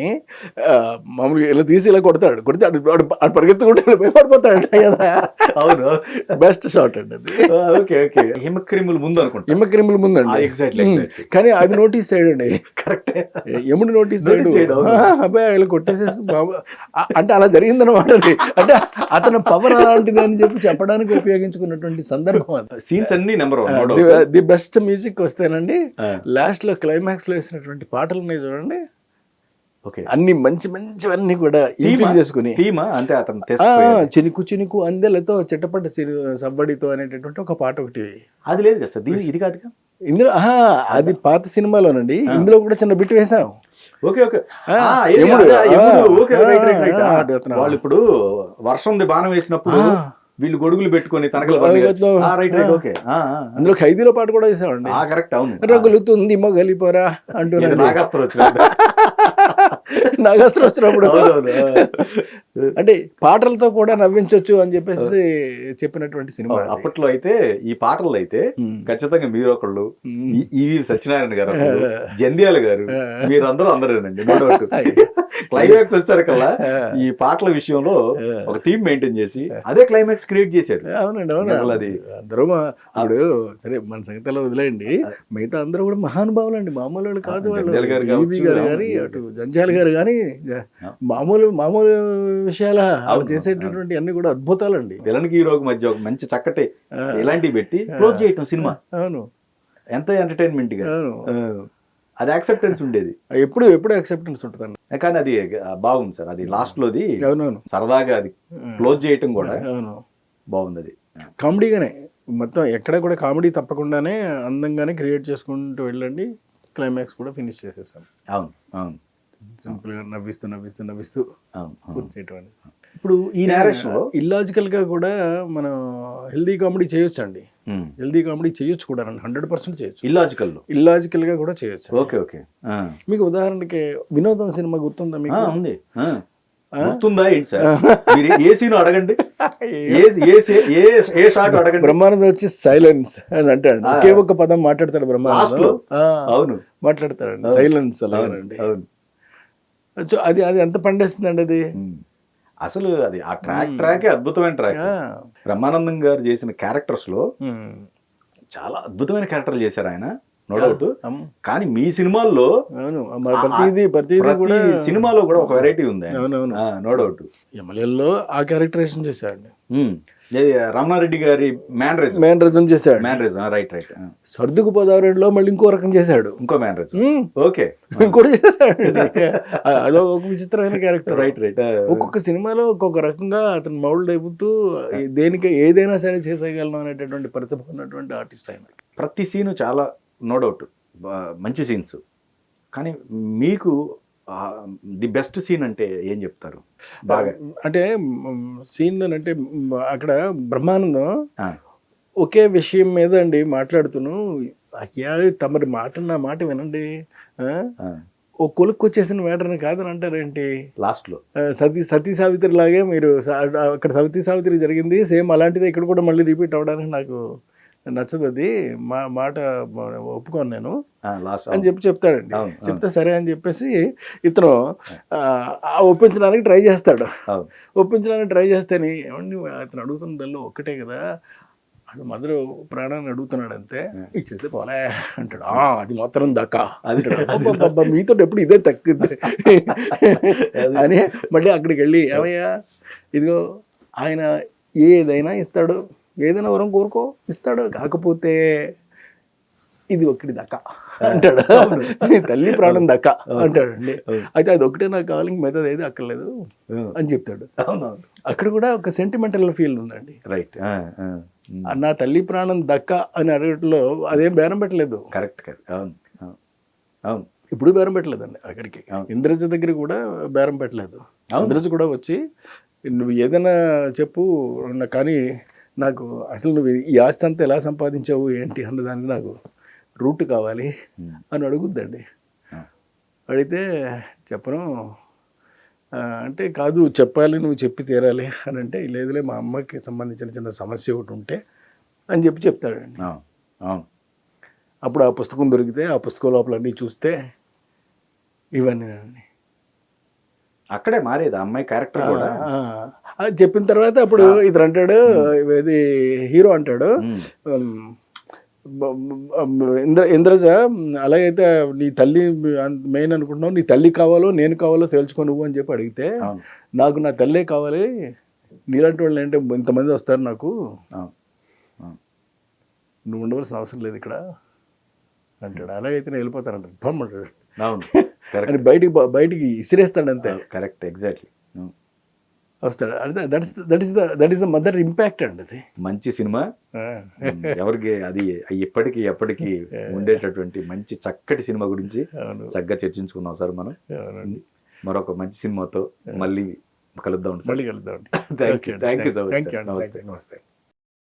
మామూలుగా ఇలా తీసి ఇలా కొడతాడు, కొడితే అటు పరిగెత్తుకుంటే భయపడిపోతాడు కదా. అవును. బెస్ట్ షాట్ అండి అది. Okay okay. హిమక్రిముల ముందు అనుకుంటా. హిమక్రిముల ముందండి. ఎగ్జాక్ట్లీ. కానీ అది నోటీస్ చేయడండి. కరెక్ట్. యముడు నోటీస్ చేయడు. అబ్బాయి ఇలా కొట్టేసేసి అంటే అలా జరిగిందనమాట. అది అంటే అతను పవర్ అలాంటిది అని చెప్పడానికి ఉపయోగించుకున్నటువంటి సందర్భం అది. సీన్స్ అన్ని నెంబర్ 1. ది బెస్ట్ మ్యూజిక్ వస్తేనండి లాస్ట్ లో క్లైమాక్స్ లో వేసినటువంటి పాటలు ఉన్నాయి చూడండి. ఓకే. అన్ని మంచి మంచివన్నీ కూడా ఎంపిక చేసుకుని అంటే అతను చినుకు చినుకు అందెలతో చిట్టపడ్డ సవ్వడితో అనేటటువంటి ఒక పాట ఒకటి. అది లేదు కదా సార్ ఇది కాదుగా ఇందులో. అది పాత సినిమాలోనండి. ఇందులో కూడా చిన్న బిట్ వేసాం. Okay okay. వాళ్ళు ఇప్పుడు వర్షం బాణం వేసినప్పుడు వీళ్ళు గొడుగులు పెట్టుకొని తనకలు. అందులో ఖైదీలో పాట కూడా వేసామండి. కరెక్ట్. అవును. రగులుతుంది మొగలిపోరా అంటూ నాగాస్త్రం వచ్చినప్పుడు నాగాస్త్రం వచ్చినప్పుడు అంటే పాటలతో కూడా నవ్వించవచ్చు అని చెప్పేసి చెప్పినటువంటి సినిమా. అప్పట్లో అయితే ఈ పాటల్లో అయితే ఖచ్చితంగా మీరు ఒకళ్ళు, ఈవి సత్యనారాయణ గారు, జంధ్యాల గారు, మీరందరూ అందరేనండి. క్లైమాక్స్ వచ్చేసరికల్లా ఈ పాటల విషయంలో ఒక థీమ్ మెయింటైన్ చేసి అదే క్లైమాక్స్ క్రియేట్ చేశారు. అవునండి. అవును. అసలు అది అందరూ ఇప్పుడు సరే మన సంగతిలో వదిలేయండి, మిగతా అందరూ కూడా మహానుభావులు అండి, మామూలు వాళ్ళు కాదు. వాళ్ళు కానీ అటు జంధ్యాల గారు కానీ మామూలు విషయాల చేసేటటువంటి అన్ని కూడా అద్భుతాలండి. విలన్ హీరోకి మధ్య ఒక మంచి చక్కటి ఇలాంటివి పెట్టి క్లోజ్ చేయటం సినిమా. అవును. ఎంత ఎంటర్టైన్మెంట్ గా. అది యాక్సెప్టెన్స్ ఉండేది. ఎప్పుడు యాక్సెప్టెన్స్ ఉంటుందండి. కానీ అది బాగుంది సార్. అది లాస్ట్ లోది అవునవును సరదాగా అది క్లోజ్ చేయటం కూడా బాగుంది. అది కామెడీగానే మొత్తం ఎక్కడ కూడా కామెడీ తప్పకుండానే అందంగానే క్రియేట్ చేసుకుంటూ వెళ్ళండి. క్లైమాక్స్ కూడా ఫినిష్ చేసేసాం. అవును అవును. సింపుల్గా నవ్విస్తూ పూర్తి చేయటం. ఇప్పుడు ఈ నేరేషన్ లో ఇల్లాజికల్ గా కూడా మనం హెల్దీ కామెడీ చేయొచ్చు అండి. హెల్దీ కామెడీ చేయొచ్చు కూడా 100% చేయొచ్చు. ఇల్లాజికల్ గా కూడా చేయొచ్చు. Okay okay. మీకు ఉదాహరణకి వినోదం సినిమా గుర్తుందా మీకు? ఉంది. గుర్తుందా ఏంటి సార్? మీరు ఏ సీన్ అడగండి, ఏ షాట్ అడగండి. బ్రహ్మానందం వచ్చి సైలెన్స్ అని అంటాడు. ఒకే ఒక పదం మాట్లాడతాడు బ్రహ్మానందం. అవును మాట్లాడతాడండి సైలెన్స్ అలాగండి. అవును. అది ఎంత పండేస్తుందండి అది. అసలు అది ఆ ట్రాక్ అద్భుతమైన ట్రాక్. బ్రహ్మానందం గారు చేసిన క్యారెక్టర్స్ లో చాలా అద్భుతమైన క్యారెక్టర్లు చేశారు ఆయన, నో డౌట్. కానీ మీ సినిమాల్లో ప్రతి సినిమాలో కూడా ఒక వెరైటీ ఉంది, నో డౌట్. ఎమ్మెల్యేలో ఆ క్యారెక్టరేషన్ చేశాడు. రమణారెడ్డి గారి మేనరిజం చేశాడు. రైట్. సర్దుకు పోదావరెడ్డిలో మళ్ళీ ఇంకో రకం చేశాడు, ఇంకో మేనరిజం. ఓకే. ఇంకోటి చేశాడు. అదొక విచిత్రమైన క్యారెక్టర్. రైట్. ఒక్కొక్క సినిమాలో ఒక్కొక్క రకంగా అతను మౌల్డ్ అయిపోతూ దేనికి ఏదైనా సరే చేసేయగలను అనేటటువంటి ప్రతిభ ఉన్నటువంటి ఆర్టిస్ట్ ఆయన. ప్రతి సీను చాలా నో డౌట్ మంచి సీన్స్. కానీ మీకు ది బెస్ట్ సీన్ అంటే ఏం చెప్తారు? బాగా అంటే సీన్ అంటే అక్కడ బ్రహ్మానందం ఒకే విషయం మీద అండి మాట్లాడుతూను, అయ్యా తమరి నా మాట వినండి, ఓ కొలుక్కు వచ్చేసిన మ్యాటర్ని కాదని అంటారేంటి? లాస్ట్ లో సతీ సావిత్రి లాగే మీరు అక్కడ సతీ సావిత్రి జరిగింది, సేమ్ అలాంటిదే ఇక్కడ కూడా మళ్ళీ రిపీట్ అవ్వడానికి నాకు నచ్చదు, అది మాట ఒప్పుకోను నేను అని చెప్తాడండి. చెప్తే సరే అని చెప్పేసి ఇతను ఒప్పించడానికి ట్రై చేస్తాడు. ఒప్పించడానికి ట్రై చేస్తేనే ఏమండి అతను అడుగుతున్న దానిలో ఒక్కటే కదా, అది మధుర ప్రాణాన్ని అడుగుతున్నాడు అంతే, ఇచ్చేస్తే పోలే అంటాడు. అది మాత్రం దక్క అది మీతో ఎప్పుడు ఇదే తక్కువ అని మళ్ళీ అక్కడికి వెళ్ళి, ఏమయ్యా ఇదిగో ఆయన ఏదైనా ఇస్తాడు, ఏదైనా వరం కోరుకో ఇస్తాడు, కాకపోతే ఇది ఒకటి దక్క అంటాడు, తల్లి ప్రాణం దక్క అంటాడు అండి. అయితే అది ఒకటే నాకు కావాలి, మిగతాది ఏది అక్కర్లేదు అని చెప్తాడు. అక్కడ కూడా ఒక సెంటిమెంటల్ ఫీల్ ఉందండి. రైట్. నా తల్లి ప్రాణం దక్క అని అడగట్లో అదేం బేరం పెట్టలేదు. కరెక్ట్. అవును. ఇప్పుడు బేరం పెట్టలేదండి. అక్కడికి ఇంద్రజ దగ్గర కూడా బేరం పెట్టలేదు. ఇంద్రజ కూడా వచ్చి నువ్వు ఏదైనా చెప్పు కానీ నాకు అసలు నువ్వు ఈ ఆస్తి అంతా ఎలా సంపాదించావు ఏంటి అన్నదానికి నాకు రూట్ కావాలి అని అడుగుద్దండి. అడిగితే చెప్పను అంటే కాదు చెప్పాలి, నువ్వు చెప్పి తీరాలి అని అంటే లేదులే మా అమ్మకి సంబంధించిన చిన్న సమస్య ఒకటి ఉంటే అని చెప్తాడండి. అప్పుడు ఆ పుస్తకం దొరికితే ఆ పుస్తకం లోపల అన్నీ చూస్తే ఇవన్నీ అక్కడే మారేది అమ్మాయి క్యారెక్టర్ కూడా. అది చెప్పిన తర్వాత అప్పుడు ఇతను అంటాడు, ఇది హీరో అంటాడు, ఇంద్రజ అలాగైతే నీ తల్లి మెయిన్ అనుకుంటున్నావు, నీ తల్లి కావాలో నేను కావాలో తేల్చుకో నువ్వు అని చెప్పి అడిగితే నాకు నా తల్లే కావాలి, నీలాంటి వాళ్ళు ఏంటంటే ఇంతమంది వస్తారు నాకు, నువ్వు ఉండవలసిన అవసరం లేదు ఇక్కడ అంటాడు. అలాగైతే నేను వెళ్ళిపోతానంట బొమ్మంటాడు అని బయటికి ఇసిరేస్తాడు అంతే. కరెక్ట్, ఎగ్జాక్ట్లీ వస్తాడు. అంటే that is the mother impact అండి. అది మంచి సినిమా, ఎవరికి అది ఎప్పటికీ ఉండేటటువంటి మంచి చక్కటి సినిమా గురించి చక్కగా చర్చించుకున్నాం సార్ మనం. మరొక మంచి సినిమాతో మళ్ళీ కలుద్దాం. మళ్ళీ కలుద్దాం. Thank you so much. నమస్తే.